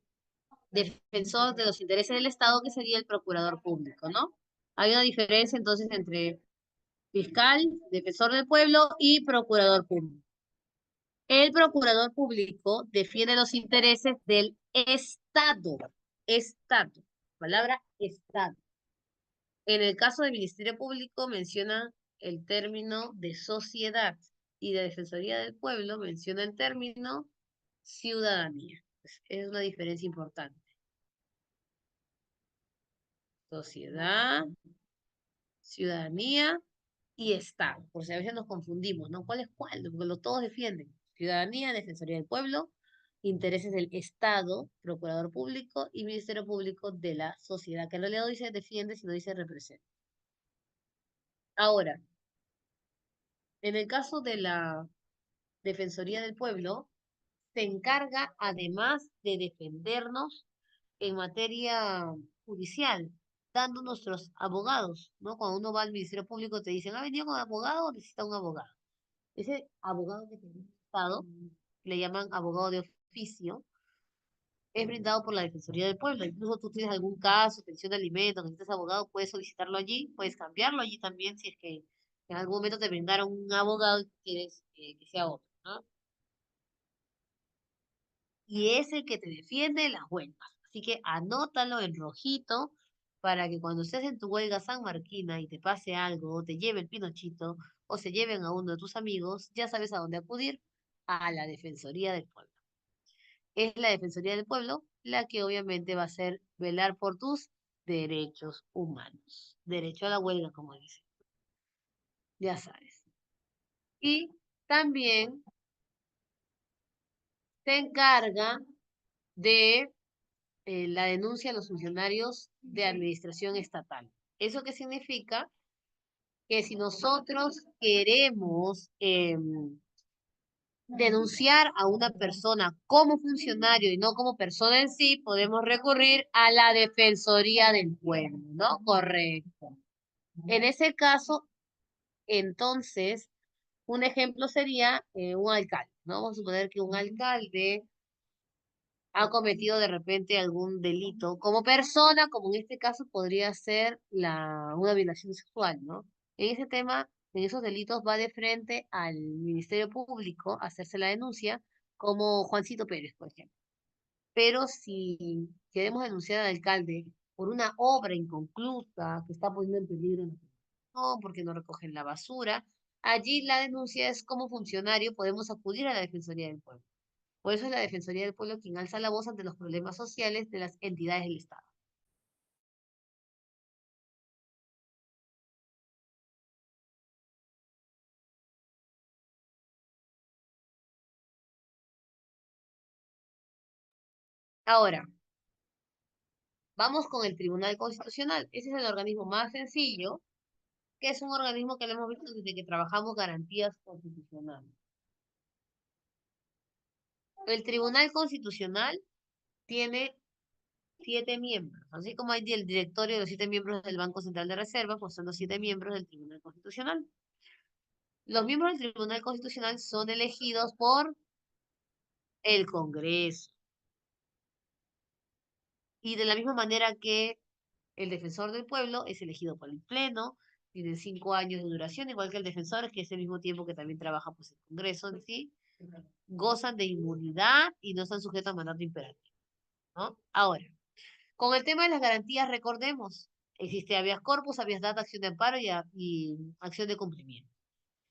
defensor de los intereses del Estado, que sería el procurador público, ¿no? Hay una diferencia entonces entre fiscal, defensor del pueblo y procurador público. El procurador público defiende los intereses del Estado. Estado. Palabra Estado. En el caso del Ministerio Público menciona el término de sociedad y de Defensoría del Pueblo menciona el término ciudadanía. Es una diferencia importante. Sociedad, ciudadanía y Estado. Por si a veces nos confundimos, ¿no? ¿Cuál es cuál? Porque todos defienden. Ciudadanía, Defensoría del Pueblo, intereses del Estado, Procurador Público y Ministerio Público de la sociedad, que en realidad no dice defiende, sino dice representa. Ahora, en el caso de la Defensoría del Pueblo, se encarga, además de defendernos en materia judicial, dando nuestros abogados, ¿no? Cuando uno va al Ministerio Público te dicen, ¿ha venido con abogado o necesita un abogado? Ese abogado que tiene el Estado, le llaman abogado de oficio, es brindado por la Defensoría del Pueblo. Incluso tú tienes algún caso, pensión de alimentos, necesitas abogado, puedes solicitarlo allí, puedes cambiarlo allí también si es que en algún momento te brindaron un abogado y quieres que sea otro, ¿no? Y es el que te defiende las huelgas. Así que anótalo en rojito para que cuando estés en tu huelga sanmarquina y te pase algo, o te lleve el pinochito, o se lleven a uno de tus amigos, ya sabes a dónde acudir, a la Defensoría del Pueblo. Es la Defensoría del Pueblo la que obviamente va a ser velar por tus derechos humanos. Derecho a la huelga, como dice. Ya sabes. Y también se encarga de la denuncia a los funcionarios de administración estatal. ¿Eso qué significa? Que si nosotros queremos denunciar a una persona como funcionario y no como persona en sí, podemos recurrir a la Defensoría del Pueblo, ¿no? Correcto. En ese caso, entonces, un ejemplo sería un alcalde, ¿no? Vamos a suponer que un alcalde ha cometido de repente algún delito como persona, como en este caso podría ser una violación sexual, ¿no? En ese tema, en esos delitos va de frente al Ministerio Público a hacerse la denuncia, como Juancito Pérez, por ejemplo. Pero si queremos denunciar al alcalde por una obra inconclusa que está poniendo en peligro, no, porque no recogen la basura, allí la denuncia es como funcionario, podemos acudir a la Defensoría del Pueblo. Por eso es la Defensoría del Pueblo quien alza la voz ante los problemas sociales de las entidades del Estado. Ahora, vamos con el Tribunal Constitucional. Ese es el organismo más sencillo, que es un organismo que lo hemos visto desde que trabajamos garantías constitucionales. El Tribunal Constitucional tiene 7 miembros, así como hay el directorio de los 7 miembros del Banco Central de Reserva, pues son los 7 miembros del Tribunal Constitucional. Los miembros del Tribunal Constitucional son elegidos por el Congreso. Y de la misma manera que el defensor del pueblo es elegido por el Pleno, tiene 5 años de duración, igual que el defensor, que es el mismo tiempo que también trabaja pues, el Congreso en sí, gozan de inmunidad y no están sujetos a mandato imperativo, ¿no? Ahora, con el tema de las garantías, recordemos, existe habeas corpus, habeas data, acción de amparo y acción de cumplimiento.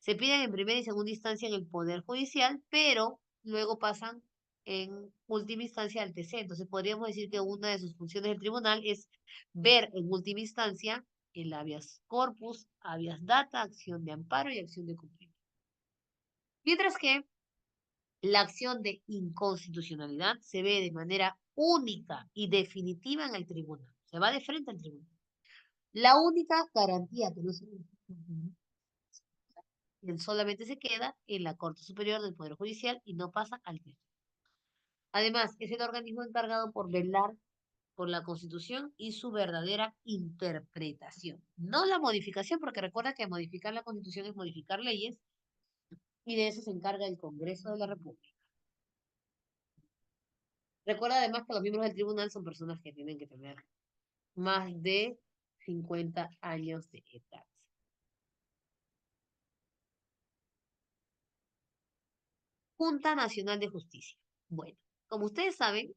Se piden en primera y segunda instancia en el Poder Judicial, pero luego pasan en última instancia al TC. Entonces podríamos decir que una de sus funciones del tribunal es ver en última instancia el habeas corpus, habeas data, acción de amparo y acción de cumplimiento. Mientras que la acción de inconstitucionalidad se ve de manera única y definitiva en el tribunal. Se va de frente al tribunal. La única garantía que no se Él solamente se queda en la Corte Superior del Poder Judicial y no pasa al Pleno. Además, es el organismo encargado por velar por la Constitución y su verdadera interpretación. No la modificación, porque recuerda que modificar la Constitución es modificar leyes, y de eso se encarga el Congreso de la República. Recuerda además que los miembros del tribunal son personas que tienen que tener más de 50 años de edad. Junta Nacional de Justicia. Bueno, como ustedes saben,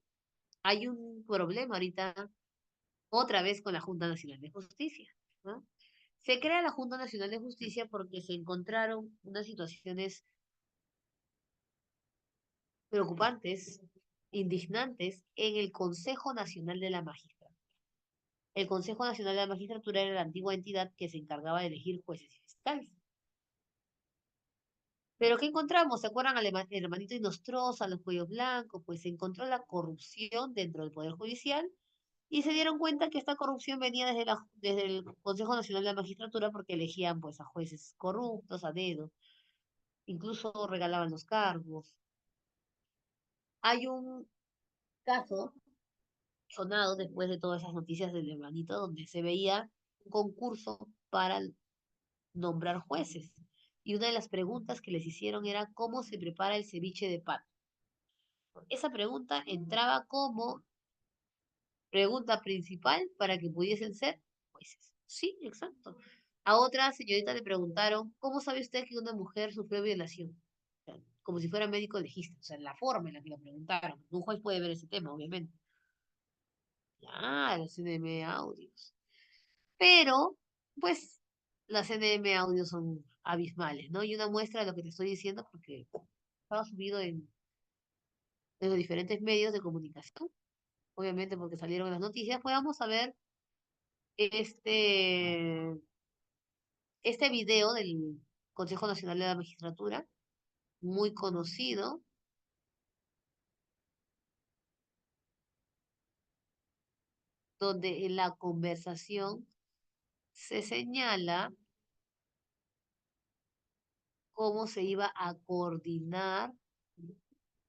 hay un problema ahorita otra vez con la Junta Nacional de Justicia, ¿no? Se crea la Junta Nacional de Justicia porque se encontraron unas situaciones preocupantes, indignantes, en el Consejo Nacional de la Magistratura. El Consejo Nacional de la Magistratura era la antigua entidad que se encargaba de elegir jueces y fiscales. Pero ¿qué encontramos? ¿Se acuerdan al hermanito Inostroza, los cuellos blancos? Pues se encontró la corrupción dentro del Poder Judicial y se dieron cuenta que esta corrupción venía desde el Consejo Nacional de la Magistratura porque elegían pues a jueces corruptos, a dedo, incluso regalaban los cargos. Hay un caso sonado después de todas esas noticias del hermanito donde se veía un concurso para nombrar jueces. Y una de las preguntas que les hicieron era ¿cómo se prepara el ceviche de pato? Esa pregunta entraba como pregunta principal para que pudiesen ser jueces. Sí, exacto. A otra señorita le preguntaron, ¿cómo sabe usted que una mujer sufrió violación? O sea, como si fuera médico legista, o sea, la forma en la que la preguntaron. Un juez puede ver ese tema, obviamente. Claro, CNM Audios. Pero, pues, las CNM Audios son abismales, ¿no? Y una muestra de lo que te estoy diciendo, porque estaba subido en los diferentes medios de comunicación, obviamente porque salieron las noticias, pues vamos a ver este, este video del Consejo Nacional de la Magistratura, muy conocido, donde en la conversación se señala cómo se iba a coordinar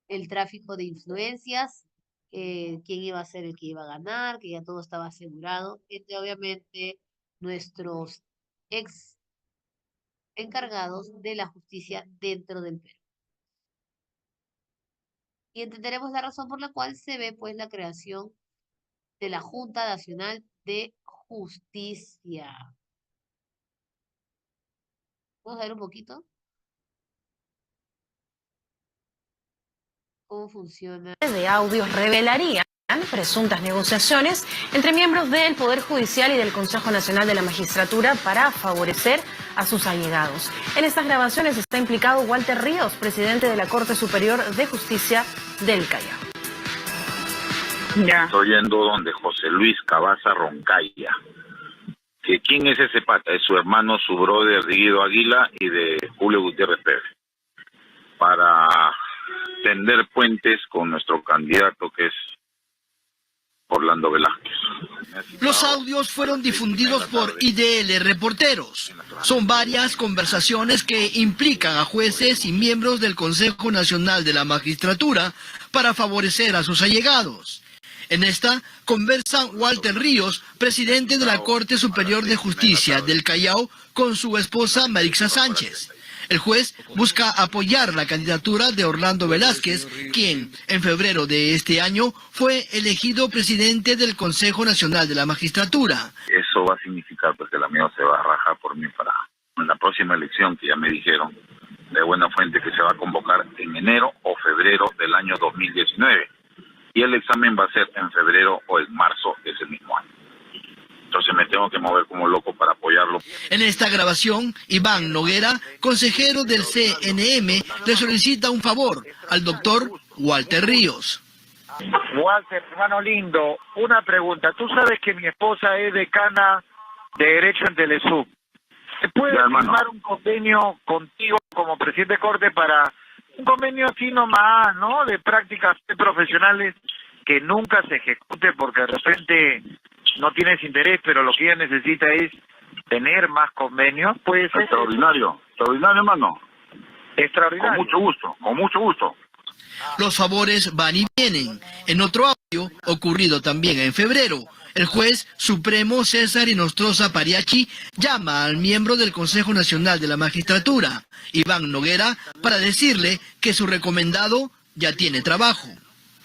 el tráfico de influencias, quién iba a ser el que iba a ganar, que ya todo estaba asegurado, entre obviamente nuestros ex encargados de la justicia dentro del Perú. Y entenderemos la razón por la cual se ve pues la creación de la Junta Nacional de Justicia. Vamos a ver un poquito cómo funciona. De audios revelarían presuntas negociaciones entre miembros del Poder Judicial y del Consejo Nacional de la Magistratura para favorecer a sus allegados. En estas grabaciones está implicado Walter Ríos, presidente de la Corte Superior de Justicia del Callao. Estoy yendo donde José Luis Cabaza Roncaya. Que ¿quién es ese pata? Es su hermano, su brother de Guido Aguila y de Julio Gutiérrez Pérez. Para tender puentes con nuestro candidato que es Orlando Velázquez. Los audios fueron difundidos por IDL Reporteros. Son varias conversaciones que implican a jueces y miembros del Consejo Nacional de la Magistratura para favorecer a sus allegados. En esta conversa Walter Ríos, presidente de la Corte Superior de Justicia del Callao, con su esposa Marixa Sánchez. El juez busca apoyar la candidatura de Orlando Velázquez, quien en febrero de este año fue elegido presidente del Consejo Nacional de la Magistratura. Eso va a significar pues, que el amigo se va a rajar por mí para la próxima elección, que ya me dijeron de buena fuente que se va a convocar en enero o febrero del año 2019. Y el examen va a ser en febrero o en marzo de ese mismo año. Entonces me tengo que mover como loco para apoyarlo. En esta grabación, Iván Noguera, consejero del CNM, le solicita un favor al doctor Walter Ríos. Walter, hermano lindo, una pregunta. Tú sabes que mi esposa es decana de Derecho en Telesub. ¿Se puede firmar un convenio contigo como presidente de Corte para un convenio así nomás, ¿no? De prácticas profesionales que nunca se ejecute porque de repente no tienes interés, pero lo que ella necesita es tener más convenios, puede ser Extraordinario, extraordinario, hermano. extraordinario. Con mucho gusto. Los favores van y vienen. En otro audio, ocurrido también en febrero, el juez supremo César Inostroza Pariachi llama al miembro del Consejo Nacional de la Magistratura, Iván Noguera, para decirle que su recomendado ya tiene trabajo.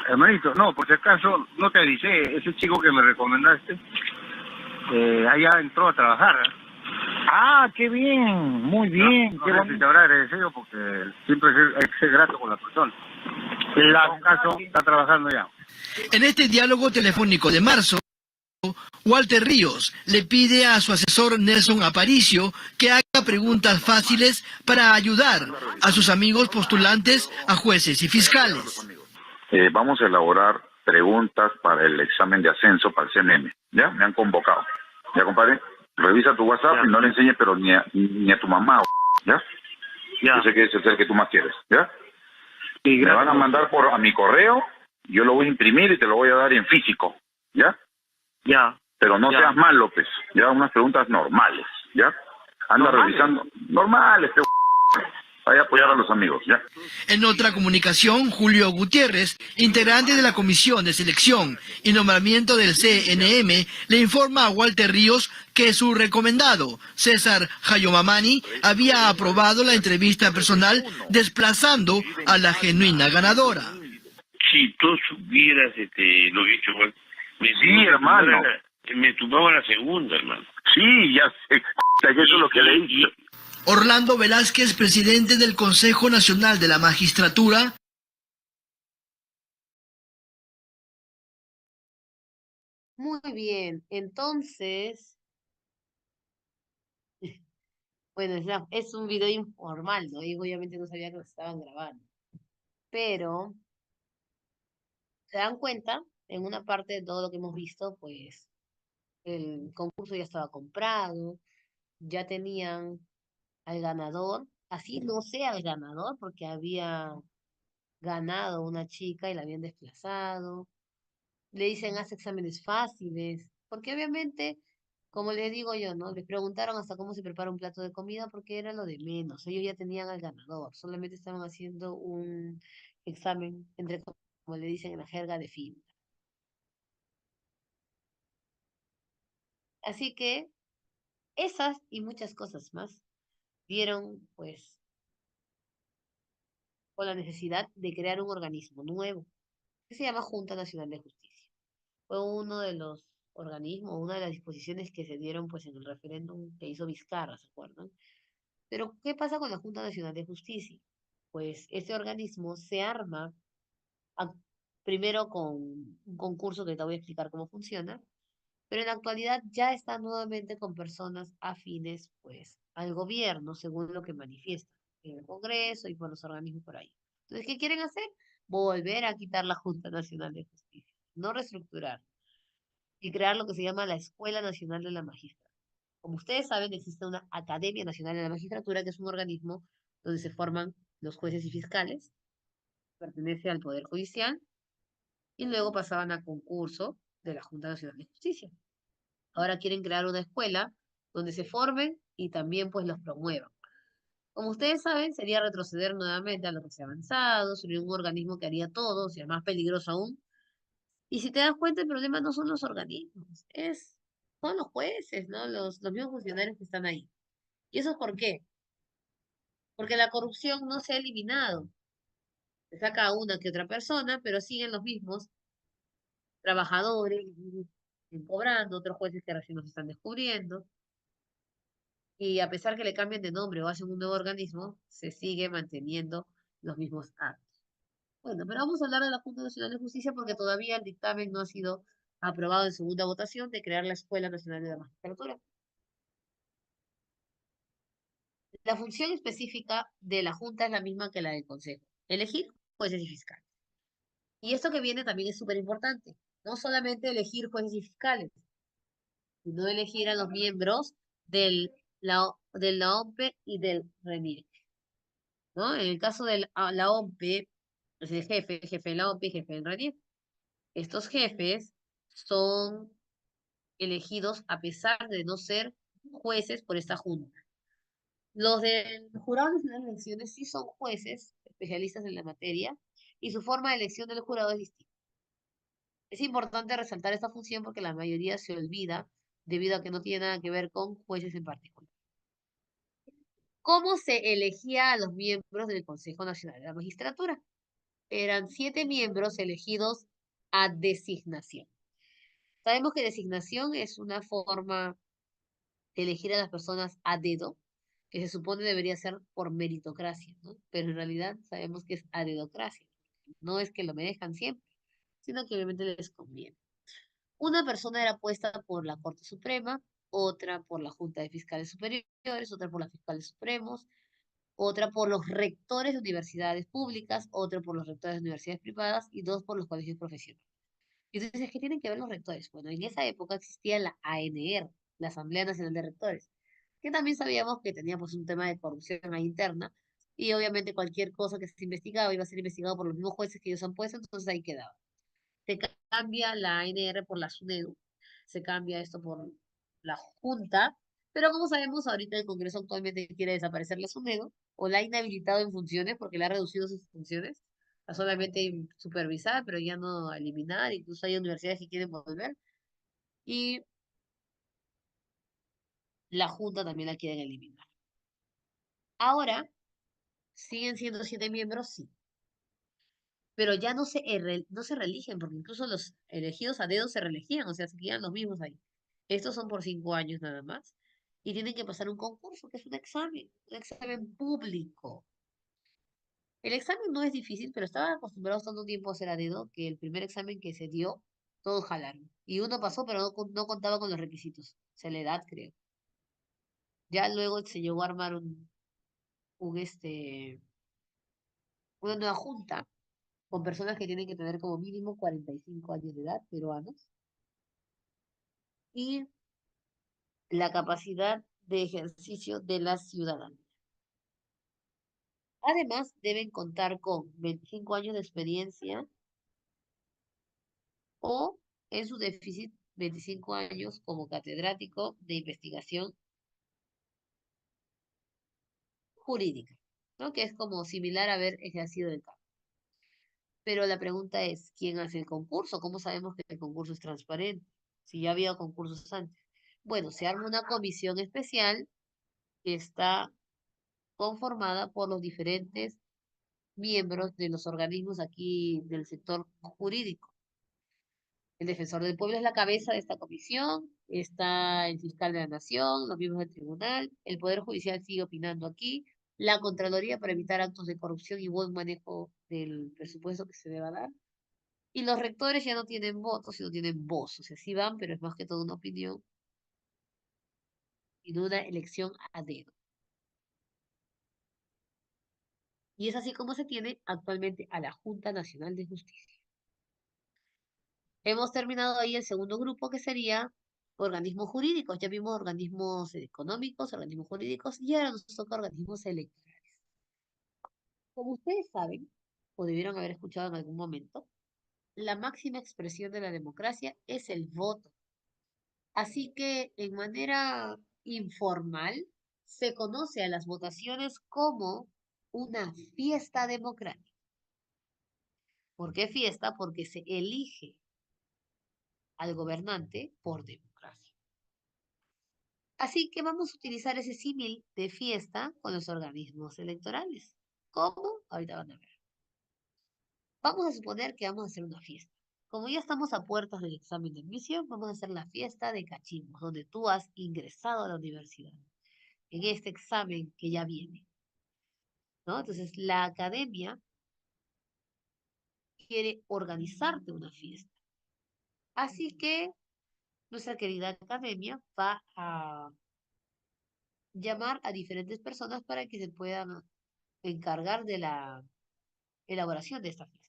Hermanito, no, por si acaso, no te avisé, ese chico que me recomendaste, allá entró a trabajar. Ah, qué bien, muy bien. No sé si te habrá agradecido porque siempre hay que ser grato con la persona. En todo caso, está trabajando ya. En este diálogo telefónico de marzo, Walter Ríos le pide a su asesor Nelson Aparicio que haga preguntas fáciles para ayudar a sus amigos postulantes a jueces y fiscales. Vamos a elaborar preguntas para el examen de ascenso para el CNM. ¿Ya? Me han convocado. ¿Ya, compadre? Revisa tu WhatsApp y no le enseñes, pero ni a tu mamá, ¿ya? Ya. Yo sé que ese es el que tú más quieres, ¿ya? Y Me van a mandar a mi correo, yo lo voy a imprimir y te lo voy a dar en físico, ¿ya? Ya. Pero no Ya. seas mal, López, ya, unas preguntas normales, ¿ya? Anda ¿Normales? revisando, normales, vaya a apoyar a los amigos, ¿ya? En otra comunicación, Julio Gutiérrez, integrante de la Comisión de Selección y Nombramiento del CNM, le informa a Walter Ríos que su recomendado, César Jayomamani, había aprobado la entrevista personal desplazando a la genuina ganadora. Si tú supieras lo que he hecho, Juan, hermano. Me tumbaba la segunda, hermano. Sí, ya sé, que eso es lo que le he dicho. Orlando Velázquez, presidente del Consejo Nacional de la Magistratura, Muy bien, entonces, bueno, es un video informal, ¿no? Y obviamente no sabía que lo estaban grabando. Pero, ¿se dan cuenta? En una parte de todo lo que hemos visto, pues, el concurso ya estaba comprado, ya tenían al ganador, así no sea el ganador, porque había ganado una chica y la habían desplazado. Le dicen, haz exámenes fáciles, porque obviamente, como les digo yo, ¿no? Les preguntaron hasta cómo se prepara un plato de comida porque era lo de menos. Ellos ya tenían al ganador, solamente estaban haciendo un examen, como le dicen en la jerga, de fin. Así que esas y muchas cosas más dieron, pues, con la necesidad de crear un organismo nuevo que se llama Junta Nacional de Justicia. Fue uno de los organismos, una de las disposiciones que se dieron pues en el referéndum que hizo Vizcarra, ¿se acuerdan? Pero, ¿qué pasa con la Junta Nacional de Justicia? Pues este organismo se arma a- primero con un concurso que te voy a explicar cómo funciona, pero en la actualidad ya está nuevamente con personas afines pues al gobierno, según lo que manifiesta en el Congreso y por los organismos por ahí. Entonces, ¿qué quieren hacer? Volver a quitar la Junta Nacional de Justicia, no reestructurar y crear lo que se llama la Escuela Nacional de la Magistratura. Como ustedes saben, existe una Academia Nacional de la Magistratura, que es un organismo donde se forman los jueces y fiscales, pertenece al Poder Judicial, y luego pasaban a concurso de la Junta Nacional de Justicia. Ahora quieren crear una escuela donde se formen y también pues los promuevan. Como ustedes saben, sería retroceder nuevamente a lo que se ha avanzado, sería un organismo que haría todo, o sea, más peligroso aún. Y si te das cuenta, el problema no son los organismos, son los jueces, ¿no? Los mismos funcionarios que están ahí. ¿Y eso es por qué? Porque la corrupción no se ha eliminado. Se saca a una que otra persona, pero siguen los mismos trabajadores cobrando, otros jueces que recién nos están descubriendo. Y a pesar que le cambien de nombre o hacen un nuevo organismo, se sigue manteniendo los mismos actos. Bueno, pero vamos a hablar de la Junta Nacional de Justicia porque todavía el dictamen no ha sido aprobado en segunda votación de crear la Escuela Nacional de la Magistratura. La función específica de la Junta es la misma que la del Consejo: elegir jueces y fiscales. Y esto que viene también es súper importante. No solamente elegir jueces y fiscales, sino elegir a los miembros de la OMPE y del RENIEC, ¿no? En el caso de la OMPE, es el jefe de la OMPE y jefe del RENIEC. Estos jefes son elegidos a pesar de no ser jueces por esta junta. Los del Jurado Nacional de Elecciones sí son jueces, especialistas en la materia, y su forma de elección del jurado es distinta. Es importante resaltar esta función porque la mayoría se olvida debido a que no tiene nada que ver con jueces en particular. ¿Cómo se elegía a los miembros del Consejo Nacional de la Magistratura? Eran 7 miembros elegidos a designación. Sabemos que designación es una forma de elegir a las personas a dedo, que se supone debería ser por meritocracia, ¿no? Pero en realidad sabemos que es a dedocracia. No es que lo merezcan siempre, sino que obviamente les conviene. Una persona era puesta por la Corte Suprema, otra por la Junta de Fiscales Superiores, otra por los Fiscales Supremos, otra por los rectores de universidades públicas, otra por los rectores de universidades privadas y 2 por los colegios profesionales. Y entonces, ¿qué tienen que ver los rectores? Bueno, en esa época existía la ANR, la Asamblea Nacional de Rectores, que también sabíamos que tenía pues un tema de corrupción ahí interna, y obviamente cualquier cosa que se investigaba iba a ser investigado por los mismos jueces que ellos han puesto, entonces ahí quedaba. Se cambia la ANR por la SUNEDU, se cambia esto por la Junta, pero como sabemos, ahorita el Congreso actualmente quiere desaparecer la SUNEDU, o la ha inhabilitado en funciones porque le ha reducido sus funciones, a solamente supervisar, pero ya no a eliminar, incluso hay universidades que quieren volver, y la Junta también la quieren eliminar. Ahora, siguen siendo 7 miembros, sí, pero ya no se reeligen, porque incluso los elegidos a dedo se reelegían, o sea, se quedan los mismos ahí. Estos son por 5 años nada más, y tienen que pasar un concurso, que es un examen público. El examen no es difícil, pero estaban acostumbrados tanto tiempo a hacer a dedo que el primer examen que se dio, todos jalaron. Y uno pasó, pero no contaba con los requisitos. O sea, la edad, creo. Ya luego se llegó a armar una nueva junta con personas que tienen que tener como mínimo 45 años de edad, peruanos, y la capacidad de ejercicio de la ciudadanía. Además, deben contar con 25 años de experiencia o, en su déficit, 25 años como catedrático de investigación jurídica, ¿no? Que es como similar a haber ejercido el campo. Pero la pregunta es, ¿quién hace el concurso? ¿Cómo sabemos que el concurso es transparente? Si ya había concursos antes. Bueno, se arma una comisión especial que está conformada por los diferentes miembros de los organismos aquí del sector jurídico. El defensor del pueblo es la cabeza de esta comisión, está el fiscal de la nación, los miembros del tribunal, el Poder Judicial sigue opinando aquí, la Contraloría para evitar actos de corrupción y buen manejo del presupuesto que se deba dar, y los rectores ya no tienen votos, sino tienen voz, o sea, sí van, pero es más que todo una opinión y no una elección a dedo. Y es así como se tiene actualmente a la Junta Nacional de Justicia. Hemos terminado ahí el segundo grupo, que sería organismos jurídicos. Ya vimos organismos económicos, organismos jurídicos, y ahora nos toca organismos electorales. Como ustedes saben, o debieron haber escuchado en algún momento, la máxima expresión de la democracia es el voto. Así que, en manera informal, se conoce a las votaciones como una fiesta democrática. ¿Por qué fiesta? Porque se elige al gobernante por democracia. Así que vamos a utilizar ese símil de fiesta con los organismos electorales. ¿Cómo? Ahorita van a ver. Vamos a suponer que vamos a hacer una fiesta. Como ya estamos a puertas del examen de admisión, vamos a hacer la fiesta de cachimbos, donde tú has ingresado a la universidad, en este examen que ya viene, ¿no? Entonces, la academia quiere organizarte una fiesta. Así que nuestra querida academia va a llamar a diferentes personas para que se puedan encargar de la elaboración de esta fiesta.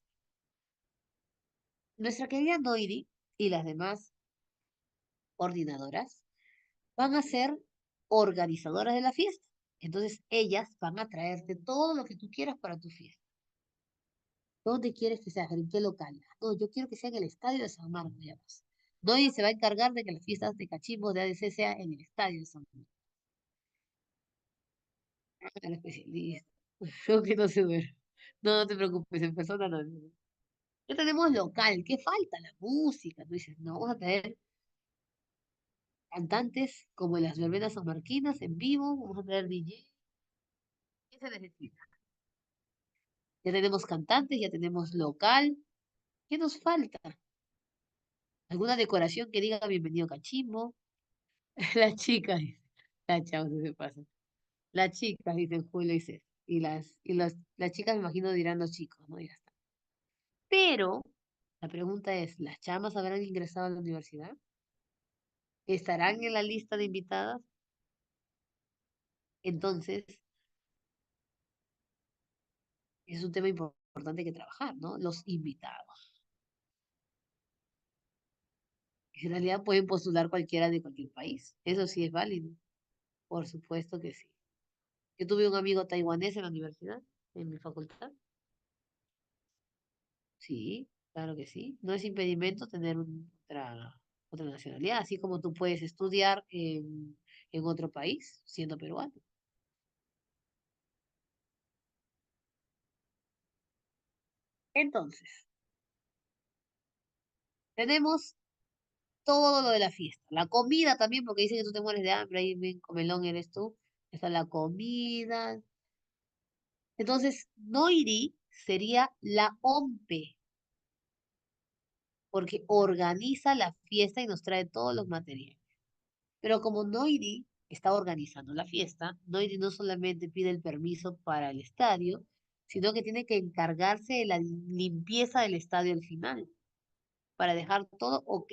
Nuestra querida Noiri y las demás coordinadoras van a ser organizadoras de la fiesta. Entonces, ellas van a traerte todo lo que tú quieras para tu fiesta. ¿Dónde quieres que sea? ¿En qué local? No, yo quiero que sea en el estadio de San Marcos, ya vas. Noiri se va a encargar de que las fiestas de cachimbos de ADC sea en el estadio de San Marcos. El especialista. Yo que no se duerme. No, no te preocupes, en persona no. Ya tenemos local, ¿qué falta? La música. Tú dices, no, vamos a traer cantantes como en las verbenas sanmarquinas en vivo, vamos a traer DJ. ¿Qué se necesita? Ya tenemos cantantes, ya tenemos local. ¿Qué nos falta? ¿Alguna decoración que diga bienvenido Cachimbo? Las chicas, dice. La chava se pasa. Las chicas, dicen Julio y César. Las chicas me imagino dirán los chicos, ¿no? Ya está. Pero la pregunta es, ¿las chamas habrán ingresado a la universidad? ¿Estarán en la lista de invitadas? Entonces, es un tema importante que trabajar, ¿no? Los invitados. En realidad pueden postular cualquiera de cualquier país. Eso sí es válido. Por supuesto que sí. Yo tuve un amigo taiwanés en la universidad, en mi facultad. Sí, claro que sí. No es impedimento tener otra nacionalidad, así como tú puedes estudiar en otro país siendo peruano. Entonces, tenemos todo lo de la fiesta. La comida también, porque dicen que tú te mueres de hambre, ahí bien comelón eres tú. Está la comida. Entonces, Noiri sería la OMPE, porque organiza la fiesta y nos trae todos los materiales. Pero como Noiri está organizando la fiesta, Noiri no solamente pide el permiso para el estadio, sino que tiene que encargarse de la limpieza del estadio al final, para dejar todo ok.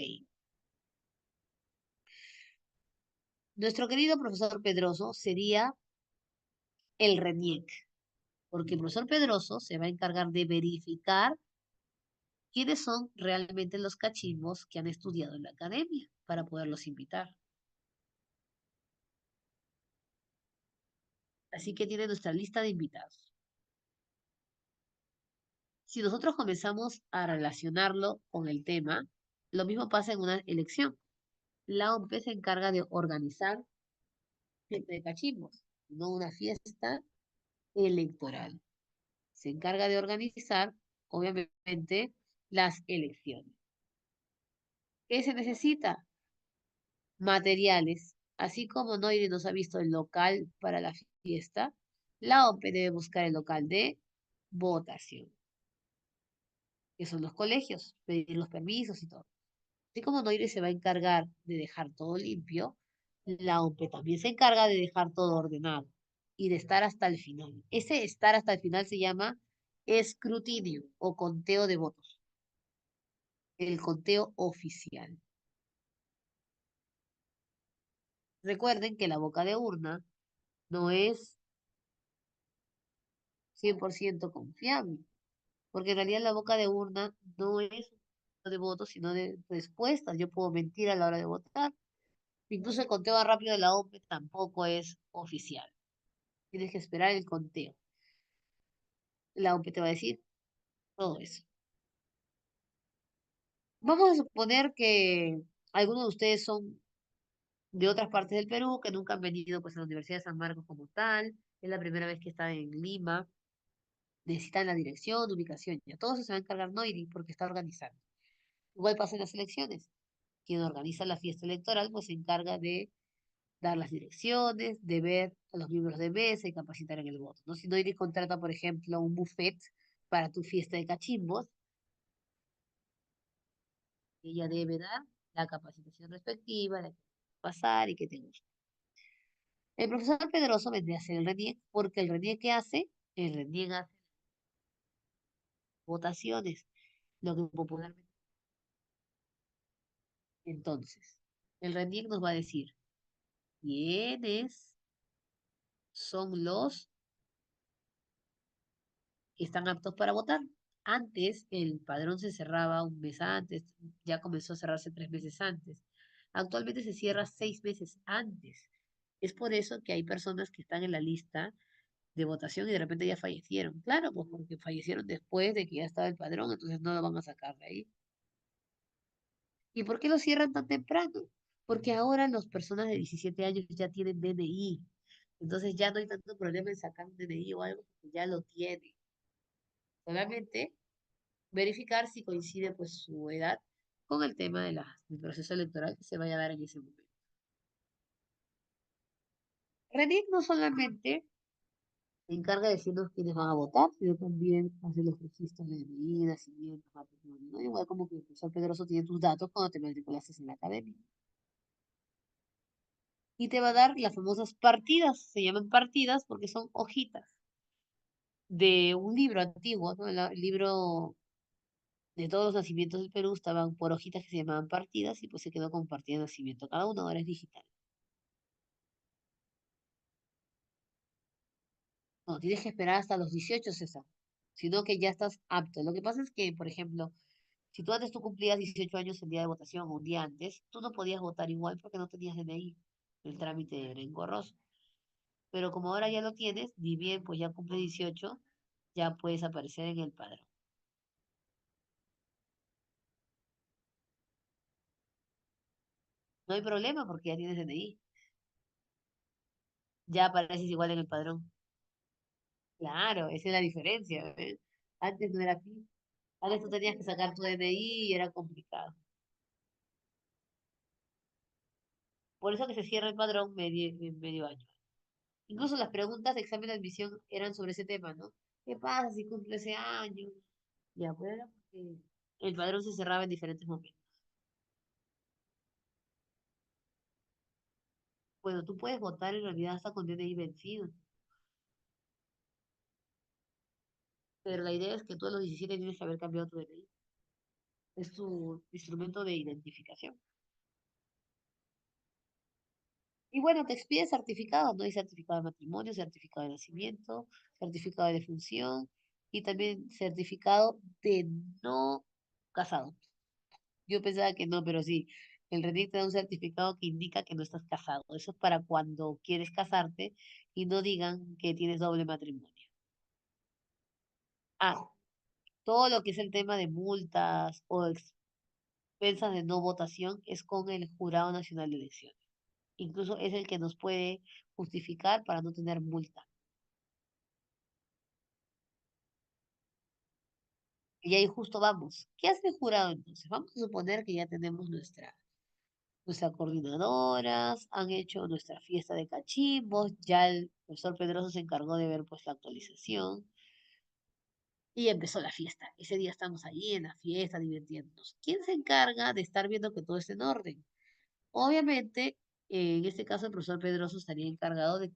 Nuestro querido profesor Pedroso sería el RENIEC, porque el profesor Pedroso se va a encargar de verificar quiénes son realmente los cachimbos que han estudiado en la academia para poderlos invitar. Así que tiene nuestra lista de invitados. Si nosotros comenzamos a relacionarlo con el tema, lo mismo pasa en una elección. La OMP se encarga de organizar fiesta de cachimbos, no una fiesta electoral. Se encarga de organizar, obviamente, las elecciones. ¿Qué se necesita? Materiales. Así como Noiri nos ha visto el local para la fiesta, la OMP debe buscar el local de votación, que son los colegios, pedir los permisos y todo. Así como Noire se va a encargar de dejar todo limpio, la OMP también se encarga de dejar todo ordenado y de estar hasta el final. Ese estar hasta el final se llama escrutinio o conteo de votos, el conteo oficial. Recuerden que la boca de urna no es 100% confiable, porque en realidad la boca de urna no es de votos, sino de respuestas. Yo puedo mentir a la hora de votar. Incluso el conteo rápido de la OMP tampoco es oficial. Tienes que esperar el conteo. La OMP te va a decir todo eso. Vamos a suponer que algunos de ustedes son de otras partes del Perú, que nunca han venido pues, a la Universidad de San Marcos como tal. Es la primera vez que están en Lima. Necesitan la dirección, ubicación. Ya todo eso se va a encargar Noiri porque está organizando. Igual pasa en las elecciones. Quien organiza la fiesta electoral pues se encarga de dar las direcciones, de ver a los miembros de mesa y capacitar en el voto, ¿no? Si Noiri contrata, por ejemplo, un buffet para tu fiesta de cachimbos, ella debe dar la capacitación respectiva, de pasar y que te guste. El profesor Pedroso vendría a ser el RENIEC, porque el RENIEC ¿qué hace? El RENIEC hace votaciones, lo que popularmente. Entonces, el RENIEC nos va a decir quiénes son los que están aptos para votar. Antes el padrón se cerraba un mes antes, ya comenzó a cerrarse 3 meses antes. Actualmente se cierra 6 meses antes. Es por eso que hay personas que están en la lista de votación y de repente ya fallecieron. Claro, pues porque fallecieron después de que ya estaba el padrón, entonces no lo van a sacar de ahí. ¿Y por qué lo cierran tan temprano? Porque ahora las personas de 17 años ya tienen DNI. Entonces ya no hay tanto problema en sacar un DNI o algo porque ya lo tiene. Solamente verificar si coincide pues su edad con el tema de del proceso electoral que se vaya a dar en ese momento. RENIC no solamente se encarga de decirnos quiénes van a votar, sino también hace los registros de DNI, nacimiento, matrimonio, ¿no? Igual como que el profesor Pedroso tiene tus datos cuando te matriculaste en la academia. Y te va a dar las famosas partidas, se llaman partidas porque son hojitas de un libro antiguo, ¿no? El libro de todos los nacimientos del Perú estaban por hojitas que se llamaban partidas y pues se quedó con partida de nacimiento. Cada uno ahora es digital. No, tienes que esperar hasta los 18, César, sino que ya estás apto. Lo que pasa es que, por ejemplo, si tú cumplías 18 años el día de votación o un día antes, tú no podías votar igual porque no tenías DNI. El trámite era engorroso. Pero como ahora ya lo tienes, ni bien pues ya cumple 18, ya puedes aparecer en el padrón. No hay problema porque ya tienes DNI. Ya apareces igual en el padrón. Claro, esa es la diferencia, ¿ves? Antes no era así. Antes tú tenías que sacar tu DNI y era complicado. Por eso que se cierra el padrón en medio año. Incluso las preguntas de examen de admisión eran sobre ese tema, ¿no? ¿Qué pasa si cumple ese año? Ya, pues era porque el padrón se cerraba en diferentes momentos. Bueno, tú puedes votar en realidad hasta con DNI vencido, pero la idea es que tú a los 17 tienes que haber cambiado tu DNI. Es tu instrumento de identificación. Y bueno, te expide certificados, ¿no? Hay certificado de matrimonio, certificado de nacimiento, certificado de defunción y también certificado de no casado. Yo pensaba que no, pero sí, el RENIC te da un certificado que indica que no estás casado. Eso es para cuando quieres casarte y no digan que tienes doble matrimonio. Ah, todo lo que es el tema de multas o expensas de no votación es con el Jurado Nacional de Elecciones. Incluso es el que nos puede justificar para no tener multa. Y ahí justo vamos. ¿Qué hace el jurado entonces? Vamos a suponer que ya tenemos nuestras coordinadoras, han hecho nuestra fiesta de cachimbos, ya el profesor Pedroso se encargó de ver pues la actualización y empezó la fiesta. Ese día estamos ahí en la fiesta divirtiéndonos. ¿Quién se encarga de estar viendo que todo esté en orden? Obviamente, en este caso el profesor Pedroso estaría encargado de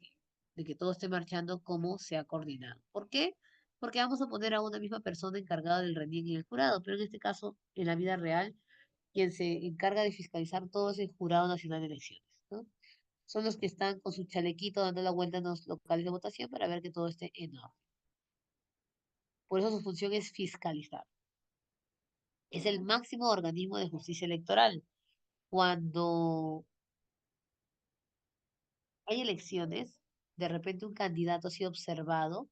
que todo esté marchando como se ha coordinado. ¿Por qué? Porque vamos a poner a una misma persona encargada del RENIEC y el jurado, pero en este caso, en la vida real, quien se encarga de fiscalizar todo es el Jurado Nacional de Elecciones, ¿no? Son los que están con su chalequito dando la vuelta en los locales de votación para ver que todo esté en orden. Por eso su función es fiscalizar. Es el máximo organismo de justicia electoral. Cuando hay elecciones, de repente un candidato ha sido observado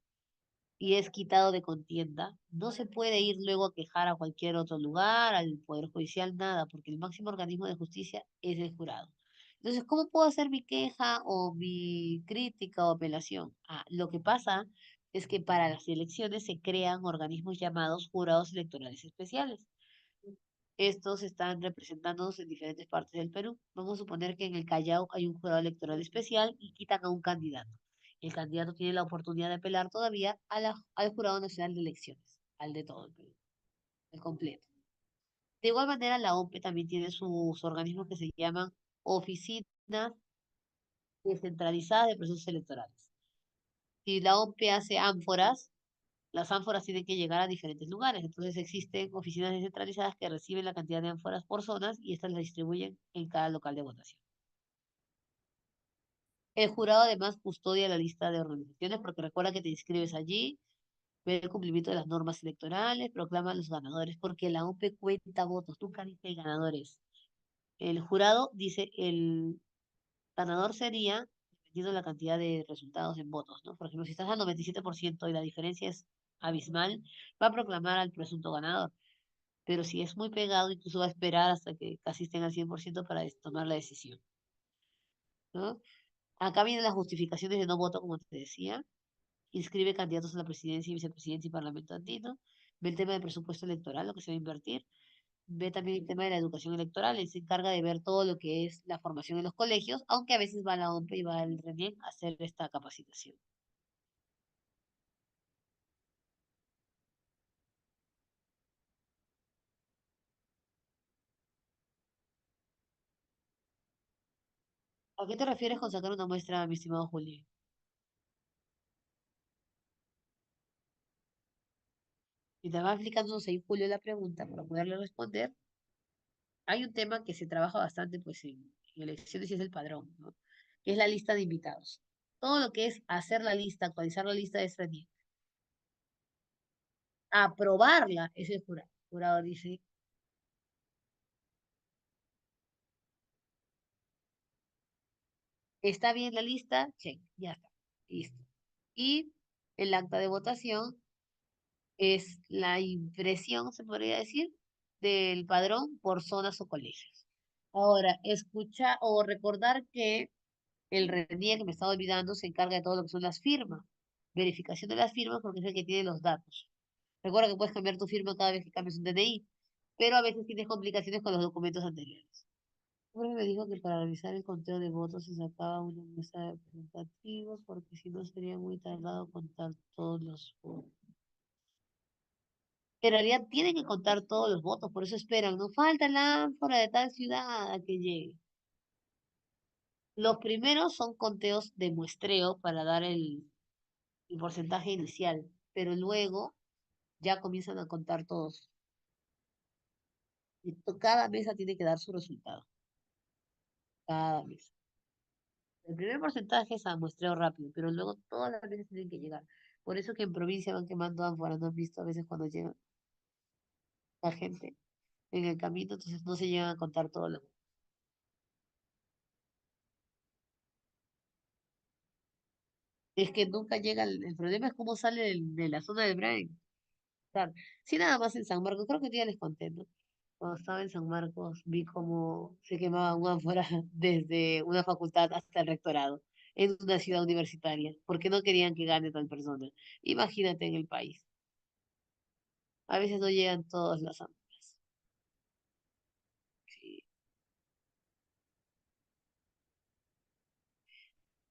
y es quitado de contienda, no se puede ir luego a quejar a cualquier otro lugar, al Poder Judicial, nada, porque el máximo organismo de justicia es el jurado. Entonces, ¿cómo puedo hacer mi queja o mi crítica o apelación? Ah, lo que pasa es que para las elecciones se crean organismos llamados jurados electorales especiales. Estos están representados en diferentes partes del Perú. Vamos a suponer que en el Callao hay un jurado electoral especial y quitan a un candidato. El candidato tiene la oportunidad de apelar todavía al Jurado Nacional de Elecciones, al de todo el Perú, el completo. De igual manera, la OMPE también tiene sus organismos que se llaman oficinas descentralizadas de procesos electorales. Si la OMPE hace ánforas, las ánforas tienen que llegar a diferentes lugares. Entonces existen oficinas descentralizadas que reciben la cantidad de ánforas por zonas y estas las distribuyen en cada local de votación. El jurado además custodia la lista de organizaciones porque recuerda que te inscribes allí, ve el cumplimiento de las normas electorales, proclama a los ganadores, porque la OMP cuenta votos, nunca dice ganadores. El jurado dice el ganador sería, dependiendo de la cantidad de resultados en votos, ¿no? Por ejemplo, si estás al 97% y la diferencia es abismal, va a proclamar al presunto ganador. pero si es muy pegado, incluso va a esperar hasta que casi estén al 100% para tomar la decisión, ¿no? Acá vienen las justificaciones de no voto, como te decía. Inscribe candidatos a la presidencia y vicepresidencia y parlamento andino. Ve el tema del presupuesto electoral, lo que se va a invertir. Ve también el tema de la educación electoral. Él se encarga de ver todo lo que es la formación en los colegios, aunque a veces va a la OMPE y va al RENIEC a hacer esta capacitación. ¿A qué te refieres con sacar una muestra, mi estimado Julio? Y te va explicándonos ahí Julio la pregunta para poderle responder. Hay un tema que se trabaja bastante pues en elecciones y es el padrón, ¿no? Que es la lista de invitados. Todo lo que es hacer la lista, actualizar la lista de RENIEC, aprobarla es el jurado. El jurado dice, ¿está bien la lista? Check, ya está. Listo. Y el acta de votación es la impresión, se podría decir, del padrón por zonas o colegios. Ahora, escucha o recordar que el RENIEC, que me estaba olvidando, se encarga de todo lo que son las firmas. Verificación de las firmas porque es el que tiene los datos. Recuerda que puedes cambiar tu firma cada vez que cambies un DNI, pero a veces tienes complicaciones con los documentos anteriores. Jorge me dijo que para realizar el conteo de votos se sacaba una muestra de representativos, porque si no sería muy tardado contar todos los votos. En realidad tienen que contar todos los votos, por eso esperan. No falta la ánfora de tal ciudad a que llegue. Los primeros son conteos de muestreo para dar el porcentaje inicial, pero luego ya comienzan a contar todos. Y cada mesa tiene que dar su resultado. Cada mesa. El primer porcentaje es a muestreo rápido, pero luego todas las mesas tienen que llegar. Por eso que en provincia van quemando ánforas, ¿no han visto a veces cuando llega la gente en el camino? Entonces no se llegan a contar todos los. Es que nunca llega, el problema es cómo sale de la zona del Brain. Claro. Sí, nada más en San Marcos, creo que un día les conté, ¿no? Cuando estaba en San Marcos vi cómo se quemaba un ánfora desde una facultad hasta el rectorado, en una ciudad universitaria, porque no querían que gane tal persona. Imagínate en el país. A veces no llegan todas las ánforas. Sí.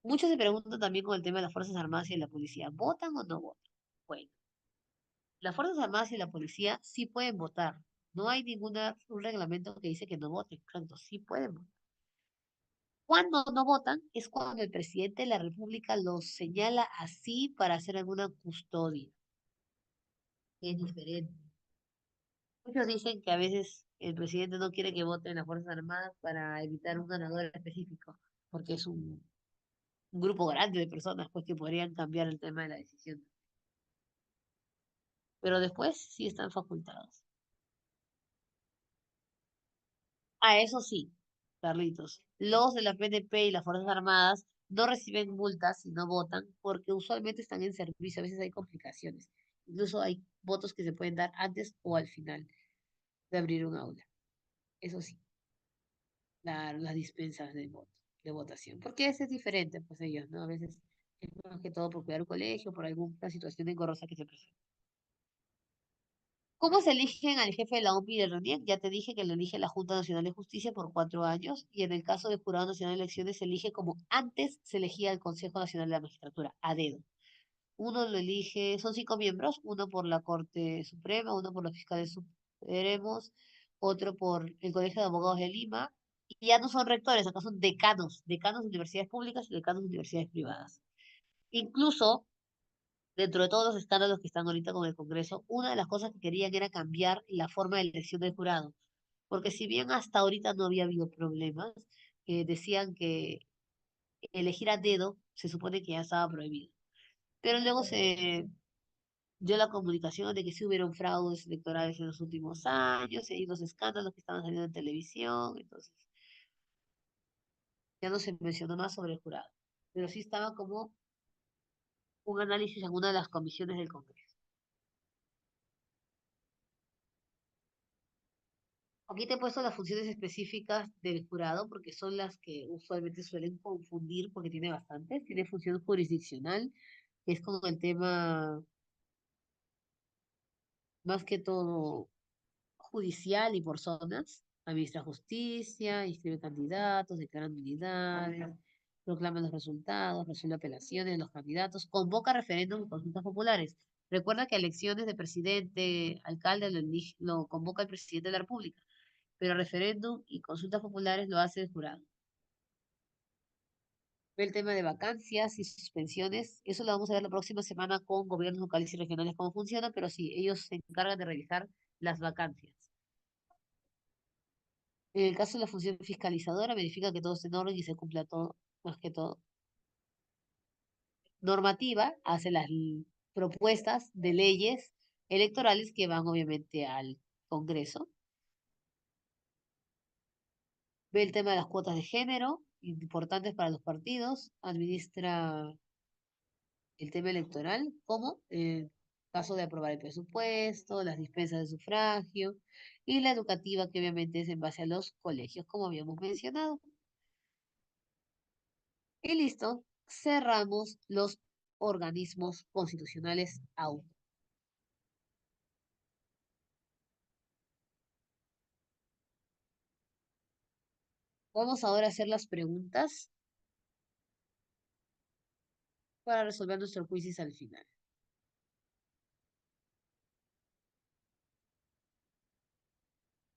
Muchos se preguntan también con el tema de las Fuerzas Armadas y de la policía. ¿Votan o no votan? Bueno, las Fuerzas Armadas y la policía sí pueden votar. No hay un reglamento que dice que no voten. Claro, sí pueden votar. Cuando no votan es cuando el presidente de la República los señala así para hacer alguna custodia. Es diferente. Muchos dicen que a veces el presidente no quiere que voten las Fuerzas Armadas para evitar un ganador específico, porque es un grupo grande de personas pues que podrían cambiar el tema de la decisión. Pero después sí están facultados. A eso sí, Carlitos, los de la PNP y las Fuerzas Armadas no reciben multas si no votan porque usualmente están en servicio, a veces hay complicaciones. Incluso hay votos que se pueden dar antes o al final de abrir un aula. Eso sí, las dispensas de voto, de votación. Porque ese es diferente, pues ellos, ¿no? A veces es más que todo por cuidar el colegio, por alguna situación engorrosa que se presenta. ¿Cómo se eligen al jefe de la OMPI y del RENIEC? Ya te dije que lo elige la Junta Nacional de Justicia por 4 años y en el caso del Jurado Nacional de Elecciones se elige como antes se elegía el Consejo Nacional de la Magistratura, a dedo. Uno lo elige, son 5 miembros, uno por la Corte Suprema, uno por los fiscales supremos, otro por el Colegio de Abogados de Lima, y ya no son rectores, acá son decanos, decanos de universidades públicas y decanos de universidades privadas. Incluso dentro de todos los escándalos que están ahorita con el Congreso, una de las cosas que querían era cambiar la forma de elección del jurado, porque si bien hasta ahorita no había habido problemas, decían que elegir a dedo se supone que ya estaba prohibido. Pero luego se dio la comunicación de que sí hubieron fraudes electorales en los últimos años, y los escándalos que estaban saliendo en televisión, entonces ya no se mencionó más sobre el jurado, pero sí estaba como un análisis en una de las comisiones del Congreso. Aquí te he puesto las funciones específicas del jurado porque son las que usualmente suelen confundir porque tiene bastantes. Tiene función jurisdiccional, que es como el tema más que todo judicial y por zonas. Administra justicia, inscribe candidatos, declara nulidades, proclama los resultados, resuelve apelaciones de los candidatos, convoca referéndum y consultas populares. Recuerda que elecciones de presidente, alcalde, lo convoca el presidente de la República, pero referéndum y consultas populares lo hace el jurado. Ve el tema de vacancias y suspensiones. Eso lo vamos a ver la próxima semana con gobiernos locales y regionales cómo funciona, pero sí, ellos se encargan de revisar las vacancias. En el caso de la función fiscalizadora, verifica que todo esté en orden y se cumpla todo, más que todo. Normativa, hace las propuestas de leyes electorales que van obviamente al Congreso. Ve el tema de las cuotas de género, importantes para los partidos. Administra el tema electoral, como en caso de aprobar el presupuesto, las dispensas de sufragio, y la educativa, que obviamente es en base a los colegios, como habíamos mencionado. Y listo, cerramos los organismos constitucionales autónomos. Vamos ahora a hacer las preguntas para resolver nuestro quizzes al final.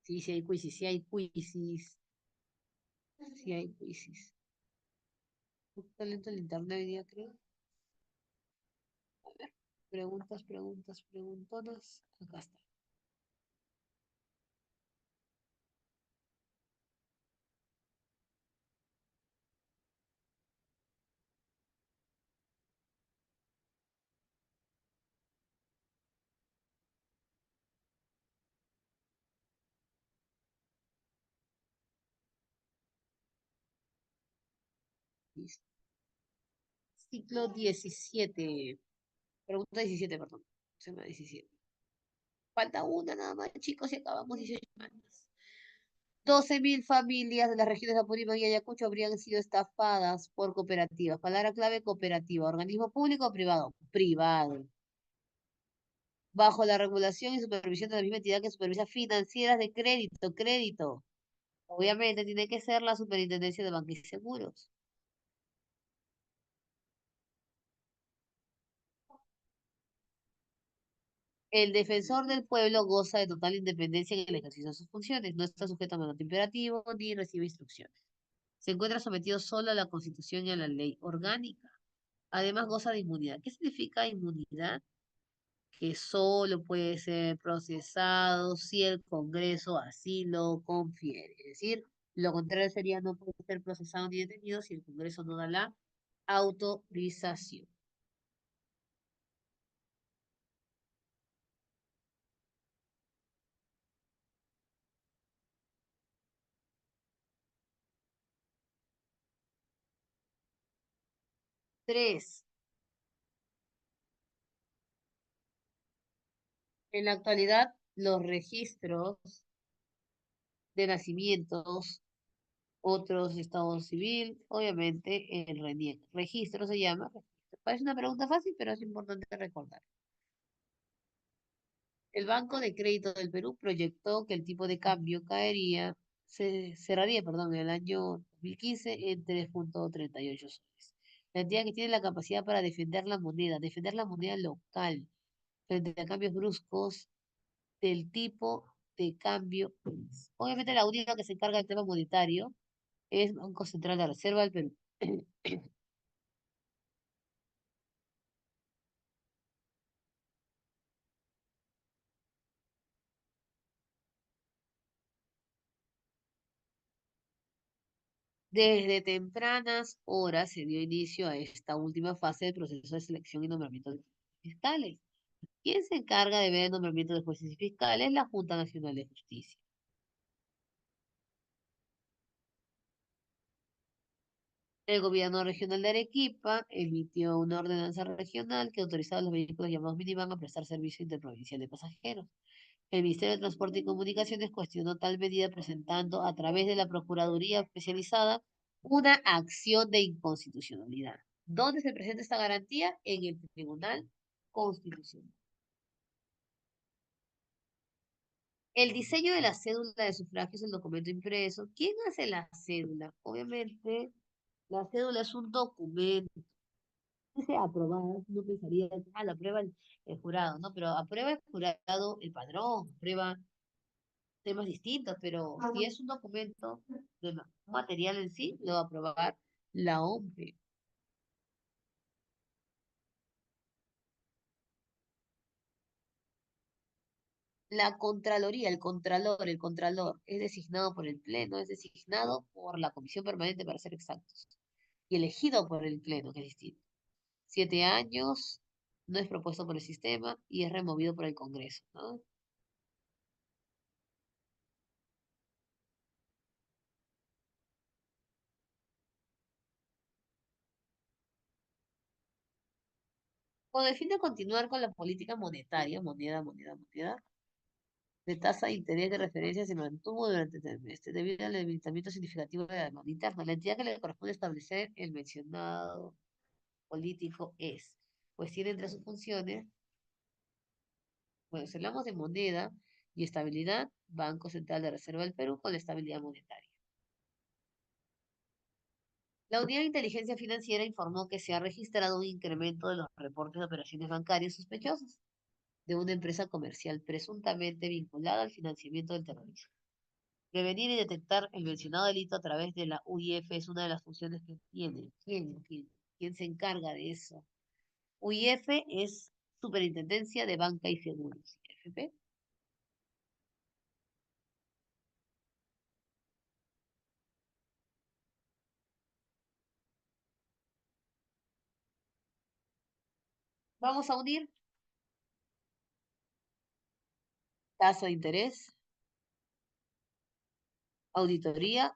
Sí, sí hay quizzes, sí hay quizzes, sí hay quizzes. Un poco lento el internet hoy día, creo. A ver, preguntas, preguntas, preguntonas. Acá está. Listo. Ciclo 17. Pregunta 17, perdón. Semana 17. Falta una nada más, chicos, y acabamos 18 semanas. 12.000 familias de las regiones de Apurímac y Ayacucho habrían sido estafadas por cooperativas. Palabra clave: cooperativa. Organismo público o privado. Privado. Bajo la regulación y supervisión de la misma entidad que supervisa financieras de crédito. Crédito. Obviamente tiene que ser la Superintendencia de Bancos y Seguros. El defensor del pueblo goza de total independencia en el ejercicio de sus funciones. No está sujeto a mandato imperativo ni recibe instrucciones. Se encuentra sometido solo a la Constitución y a la ley orgánica. Además, goza de inmunidad. ¿Qué significa inmunidad? Que solo puede ser procesado si el Congreso así lo confiere. Es decir, lo contrario sería no puede ser procesado ni detenido si el Congreso no da la autorización. Tres, en la actualidad, los registros de nacimientos, otros estado civil, obviamente el RENIEC. Registro se llama. Parece una pregunta fácil, pero es importante recordar. El Banco de Crédito del Perú proyectó que el tipo de cambio cerraría, perdón, en el año 2015 en 3,38 soles. La entidad que tiene la capacidad para defender la moneda local frente a cambios bruscos del tipo de cambio. Obviamente la única que se encarga del tema monetario es Banco Central de Reserva del Perú. Desde tempranas horas se dio inicio a esta última fase del proceso de selección y nombramiento de fiscales. ¿Quién se encarga de ver el nombramiento de jueces y fiscales? La Junta Nacional de Justicia. El gobierno regional de Arequipa emitió una ordenanza regional que autorizaba a los vehículos llamados minivan a prestar servicio interprovincial de pasajeros. El Ministerio de Transporte y Comunicaciones cuestionó tal medida presentando a través de la Procuraduría Especializada una acción de inconstitucionalidad. ¿Dónde se presenta esta garantía? En el Tribunal Constitucional. El diseño de la cédula de sufragio es el documento impreso. ¿Quién hace la cédula? Obviamente, la cédula es un documento. Dice aprobada, no pensaría, la aprueba el jurado, ¿no? Pero aprueba el jurado el padrón, aprueba temas distintos, pero si es un documento de un material en sí, lo va a aprobar la OMP. La Contraloría, el Contralor, es designado por el Pleno, es designado por la Comisión Permanente para ser exactos, y elegido por el Pleno, que es distinto. 7 años, no es propuesto por el sistema y es removido por el Congreso, ¿no? Con el fin de continuar con la política monetaria, moneda, de tasa de interés de referencia se mantuvo durante el trimestre debido al debilitamiento significativo de la demanda interna. La entidad que le corresponde establecer el mencionado político es, pues tiene entre sus funciones, bueno, si hablamos de moneda y estabilidad, Banco Central de Reserva del Perú con la estabilidad monetaria. La Unidad de Inteligencia Financiera informó que se ha registrado un incremento de los reportes de operaciones bancarias sospechosas de una empresa comercial presuntamente vinculada al financiamiento del terrorismo. Prevenir y detectar el mencionado delito a través de la UIF es una de las funciones que tiene. ¿Quién se encarga de eso? UIF es Superintendencia de Banca y Seguros. ¿FP? Vamos a unir tasa de interés, auditoría,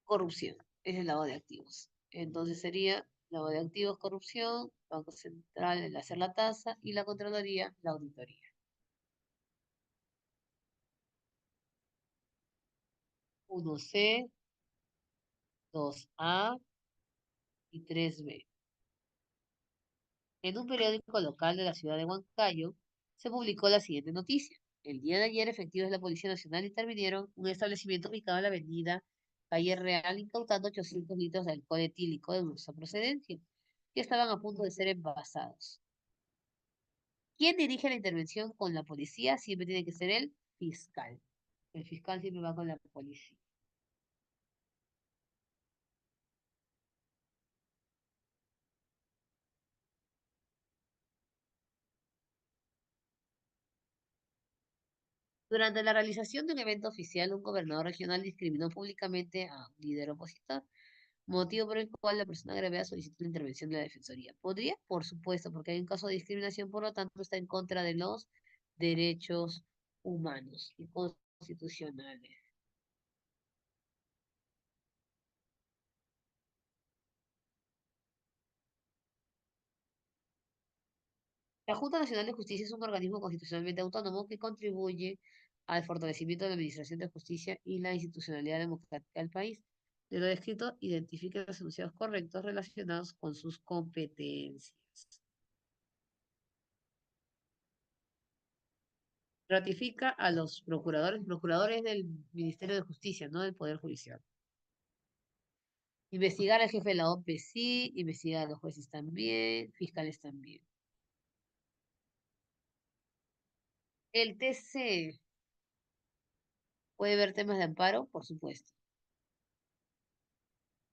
corrupción. Es el lavado de activos. Entonces sería lavado de activos, corrupción, Banco Central, el hacer la tasa y la Contraloría, la auditoría. 1C, 2A y 3B. En un periódico local de la ciudad de Huancayo se publicó la siguiente noticia. El día de ayer, efectivos de la Policía Nacional intervinieron un establecimiento ubicado en la avenida Calle Real, incautando 800 litros de alcohol etílico de dudosa procedencia, que estaban a punto de ser envasados. ¿Quién dirige la intervención con la policía? Siempre tiene que ser el fiscal. El fiscal siempre va con la policía. Durante la realización de un evento oficial, un gobernador regional discriminó públicamente a un líder opositor, motivo por el cual la persona agravada solicitó la intervención de la Defensoría. ¿Podría? Por supuesto, porque hay un caso de discriminación, por lo tanto está en contra de los derechos humanos y constitucionales. La Junta Nacional de Justicia es un organismo constitucionalmente autónomo que contribuye al fortalecimiento de la administración de justicia y la institucionalidad democrática del país. De lo descrito, identifica los enunciados correctos relacionados con sus competencias. Ratifica a los procuradores del Ministerio de Justicia, no del Poder Judicial. Investigar al jefe de la OPE, sí. Investigar a los jueces también, fiscales también. El TC puede ver temas de amparo, por supuesto.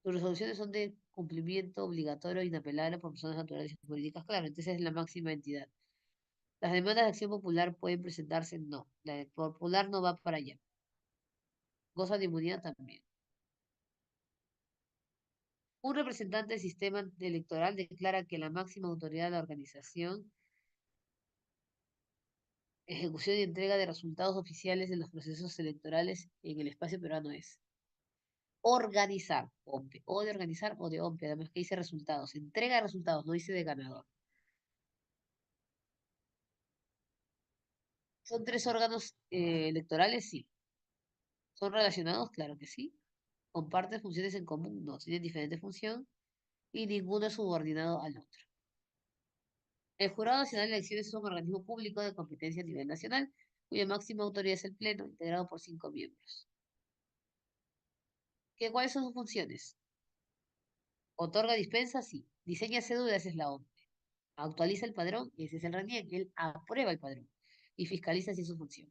Sus resoluciones son de cumplimiento obligatorio e inapelable por personas naturales y jurídicas. Claro, entonces es la máxima entidad. Las demandas de acción popular pueden presentarse, no. La de popular no va para allá. Goza de inmunidad también. Un representante del sistema electoral declara que la máxima autoridad de la organización, ejecución y entrega de resultados oficiales de los procesos electorales en el espacio peruano es organizar, OMPE, o de organizar o de OMPE, además que dice resultados, entrega de resultados, no dice de ganador. ¿Son tres órganos electorales? Sí. ¿Son relacionados? Claro que sí. ¿Comparten funciones en común? No, tienen diferente función y ninguno es subordinado al otro. El Jurado Nacional de Elecciones es un organismo público de competencia a nivel nacional, cuya máxima autoridad es el Pleno, integrado por 5 miembros. ¿Cuáles son sus funciones? Otorga dispensa, sí. Diseña cédulas, es la OMP. Actualiza el padrón, ese es el RENIEC. Él aprueba el padrón y fiscaliza si es su función.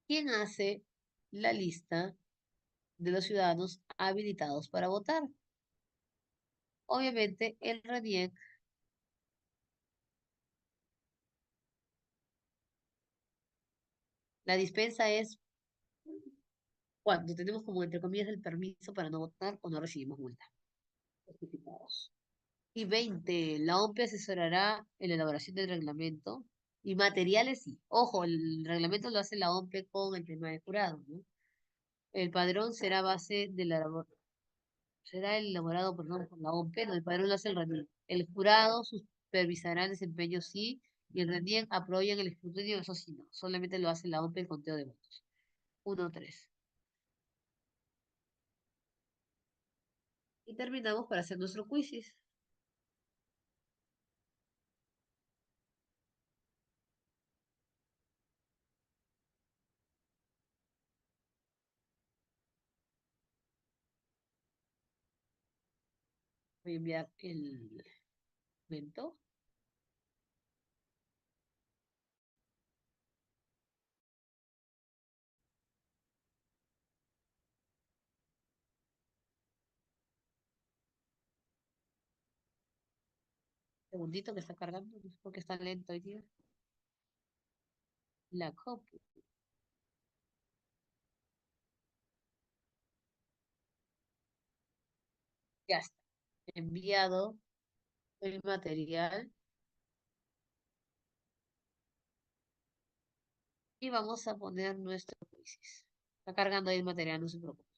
¿Quién hace la lista de los ciudadanos habilitados para votar? Obviamente, el RENIEC. La dispensa es cuando tenemos como entre comillas el permiso para no votar o no recibimos multa. Justificados. Y 20, la OMP asesorará en la elaboración del reglamento y materiales, sí. Ojo, el reglamento lo hace la OMP con el tema de jurado, ¿no? El padrón será base de la será elaborado, perdón, por la OMP, no, el padrón lo hace el RENIEC. El jurado supervisará el desempeño, sí, y el RENIEC apoya en el escrutinio, eso sí, no. Solamente lo hace la OMP el conteo de votos. 1-3. Y terminamos para hacer nuestro quizzes. Voy a enviar el momento. Segundito que está cargando, no sé por qué está lento hoy día. La copy. Ya está. Enviado el material. Y vamos a poner nuestro quizzes. Está cargando ahí el material, no se preocupe.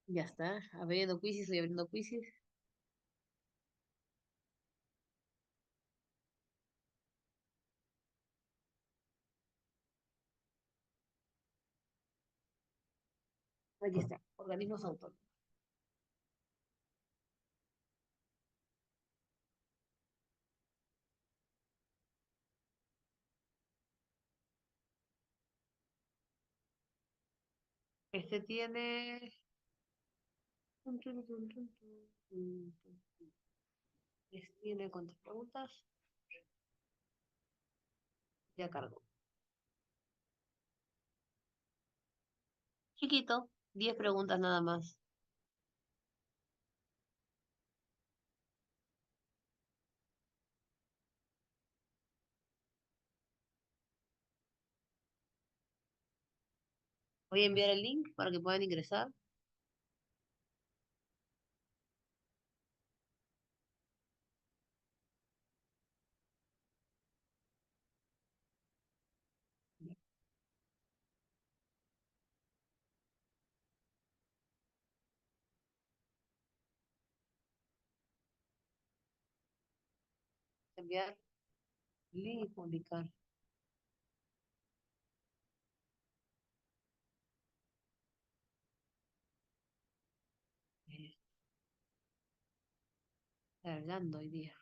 Ya está. Abriendo quizzes, estoy abriendo quizzes. Aquí está. Organismos autónomos. Este tiene... Este tiene cuántas preguntas. Ya cargó. Chiquito. 10 preguntas nada más. Voy a enviar el link para que puedan ingresar. Enviar link y publicar. Cargando hoy día.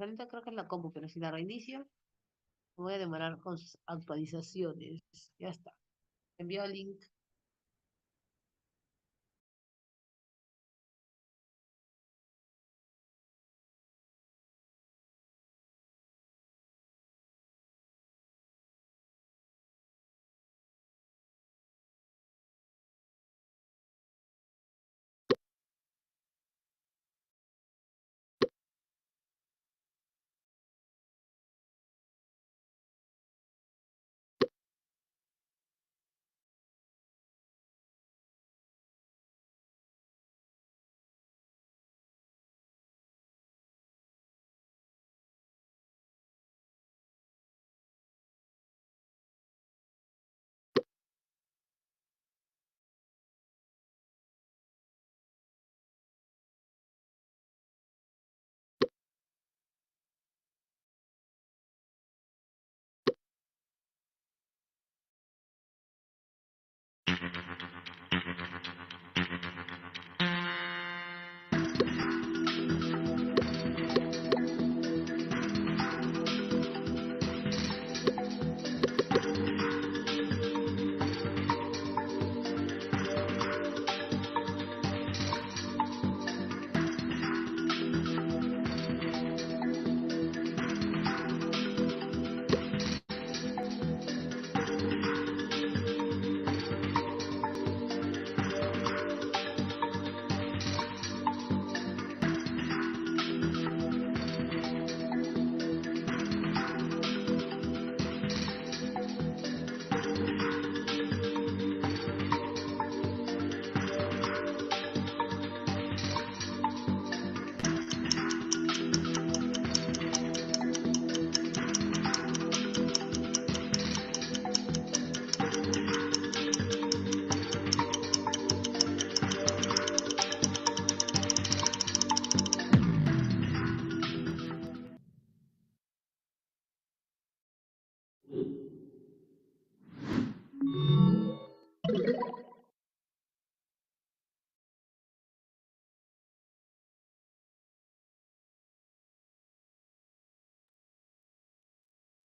Ahorita creo que es la compu, pero si la reinicio, me voy a demorar con sus actualizaciones. Ya está. Envío el link.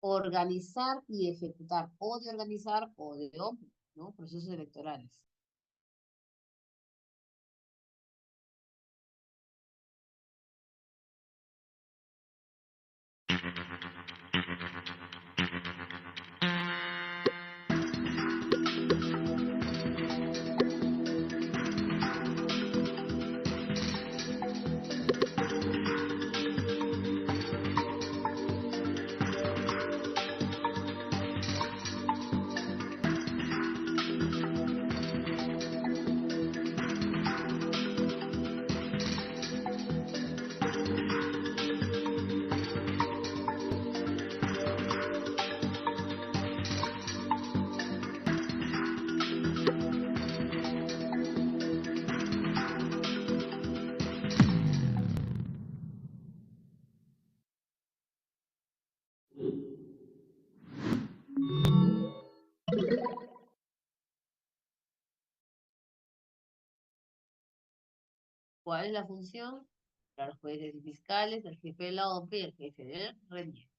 Organizar y ejecutar, o de organizar o de ¿no? Procesos electorales. ¿Cuál es la función? Para los jueces y fiscales, el jefe de la OMP y el jefe del RENIEC.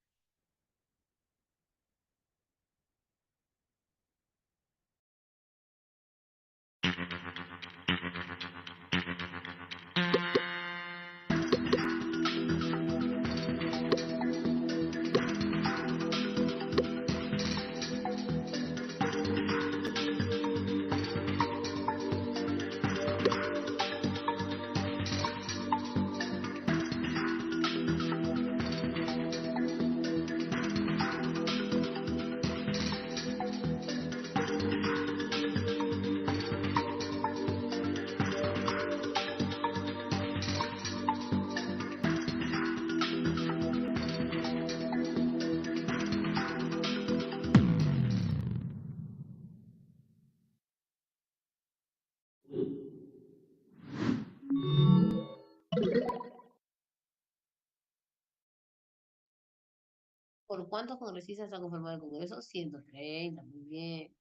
¿Por cuántos congresistas ha conformado el Congreso? 130, muy bien.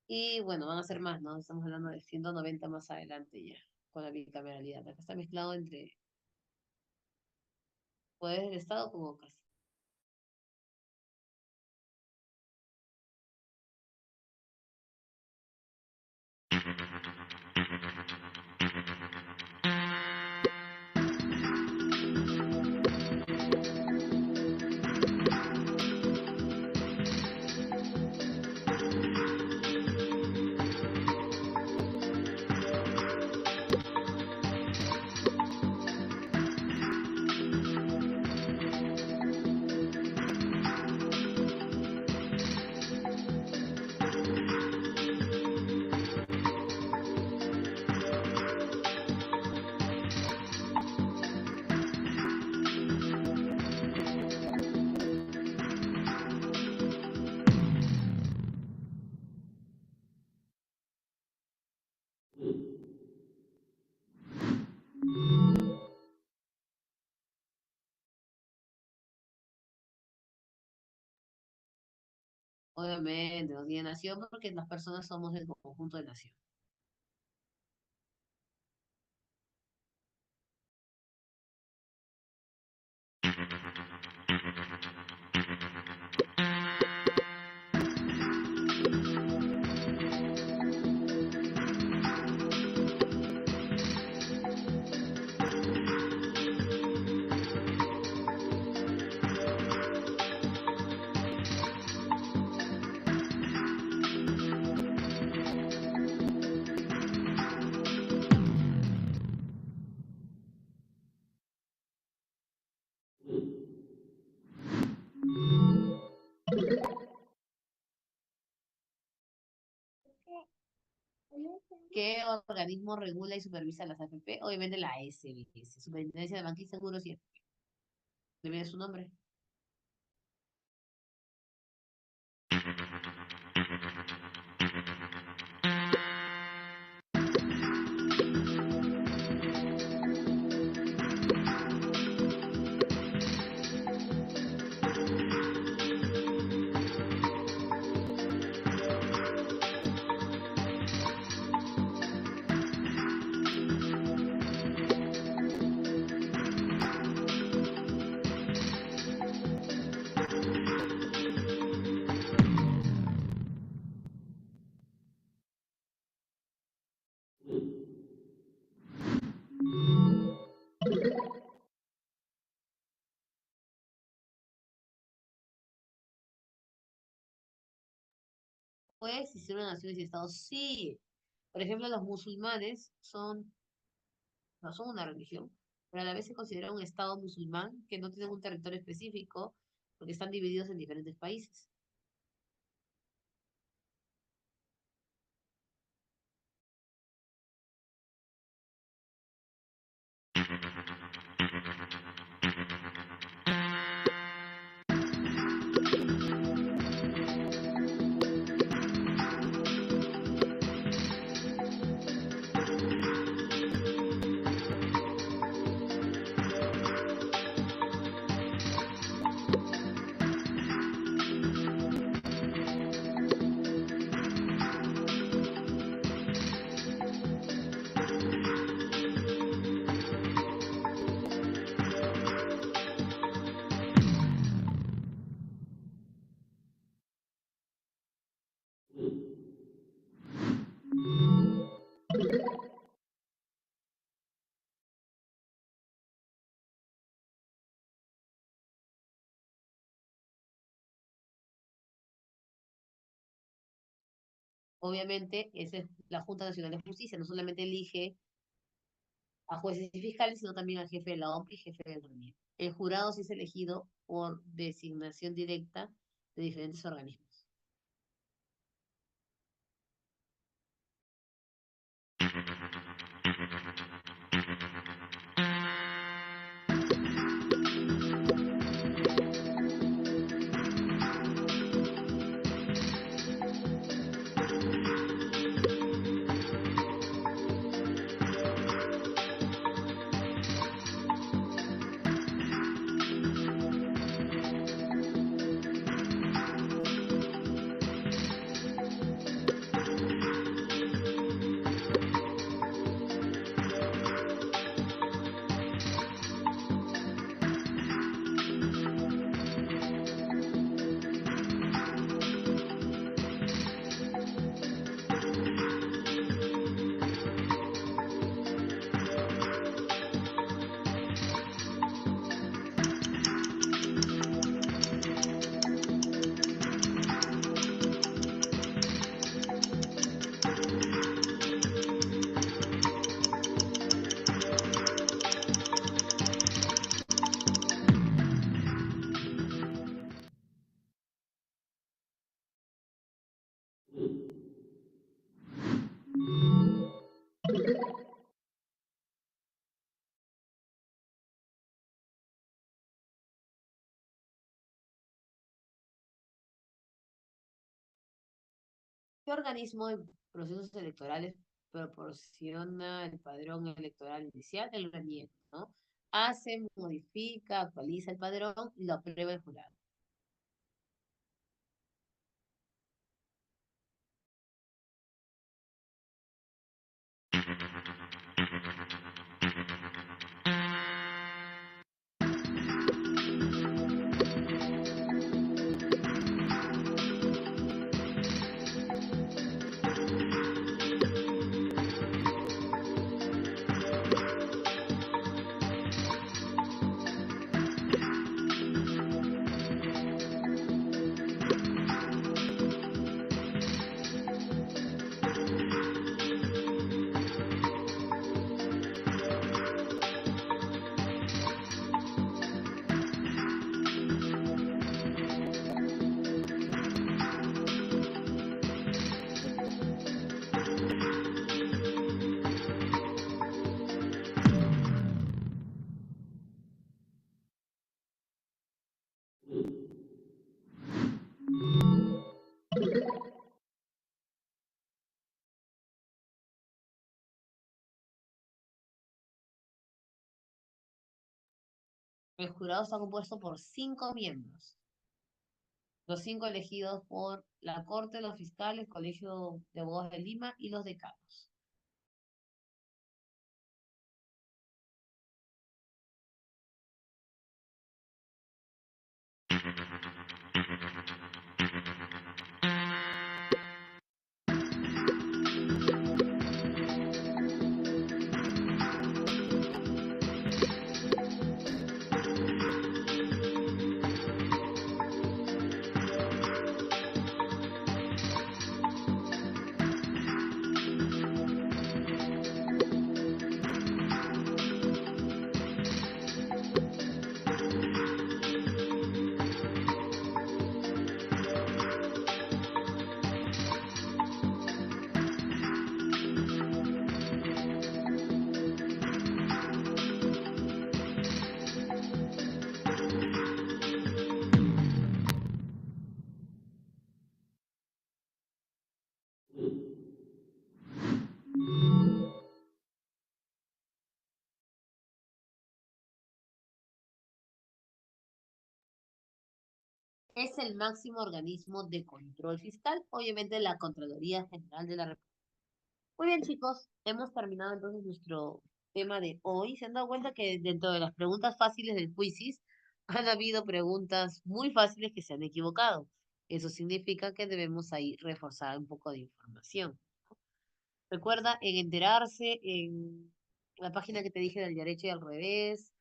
Y bueno, van a ser más, ¿no? Estamos hablando de 190 más adelante ya, con la bicameralidad. Acá está mezclado entre poderes del Estado con OCAS. Obviamente, no tiene nación porque las personas somos el conjunto de nación. ¿Qué organismo regula y supervisa las AFP? Obviamente la SBS, Superintendencia de Banca y Seguros y AFP. ¿Le viene su nombre? ¿Puede existir una nación y Estado? Sí. Por ejemplo, los musulmanes no son una religión, pero a la vez se considera un Estado musulmán que no tiene un territorio específico porque están divididos en diferentes países. Obviamente, esa es la Junta Nacional de Justicia, no solamente elige a jueces y fiscales, sino también al jefe de la OMP y jefe del gabinete. El jurado sí es elegido por designación directa de diferentes organismos. ¿Qué organismo de procesos electorales proporciona el padrón electoral inicial? El RENIEC, ¿no? Hace, modifica, actualiza el padrón y lo aprueba el jurado. El jurado está compuesto por 5 miembros. Los 5 elegidos por la Corte, los fiscales, Colegio de Abogados de Lima y los decanos. Es el máximo organismo de control fiscal, obviamente la Contraloría General de la República. Muy bien, chicos, hemos terminado entonces nuestro tema de hoy. Se han dado cuenta que dentro de las preguntas fáciles del Quizzes han habido preguntas muy fáciles que se han equivocado. Eso significa que debemos ahí reforzar un poco de información. Recuerda en enterarse, en la página que te dije del derecho y al revés,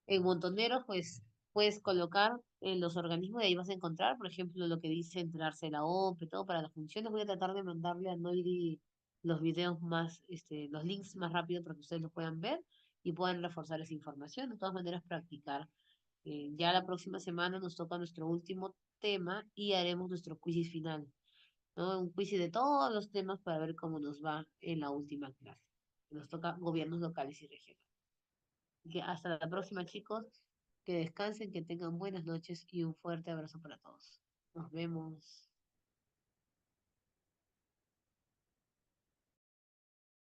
en Montoneros, pues puedes colocar en los organismos y ahí vas a encontrar, por ejemplo, lo que dice enterarse de la OPE, todo para las funciones. Voy a tratar de mandarle a Noiri los videos más, los links más rápido para que ustedes los puedan ver y puedan reforzar esa información. De todas maneras, practicar. Ya la próxima semana nos toca nuestro último tema y haremos nuestro quiz final, ¿no? Un quiz de todos los temas para ver cómo nos va en la última clase. Nos toca gobiernos locales y regionales. Que hasta la próxima, chicos. Que descansen, que tengan buenas noches y un fuerte abrazo para todos. Nos vemos.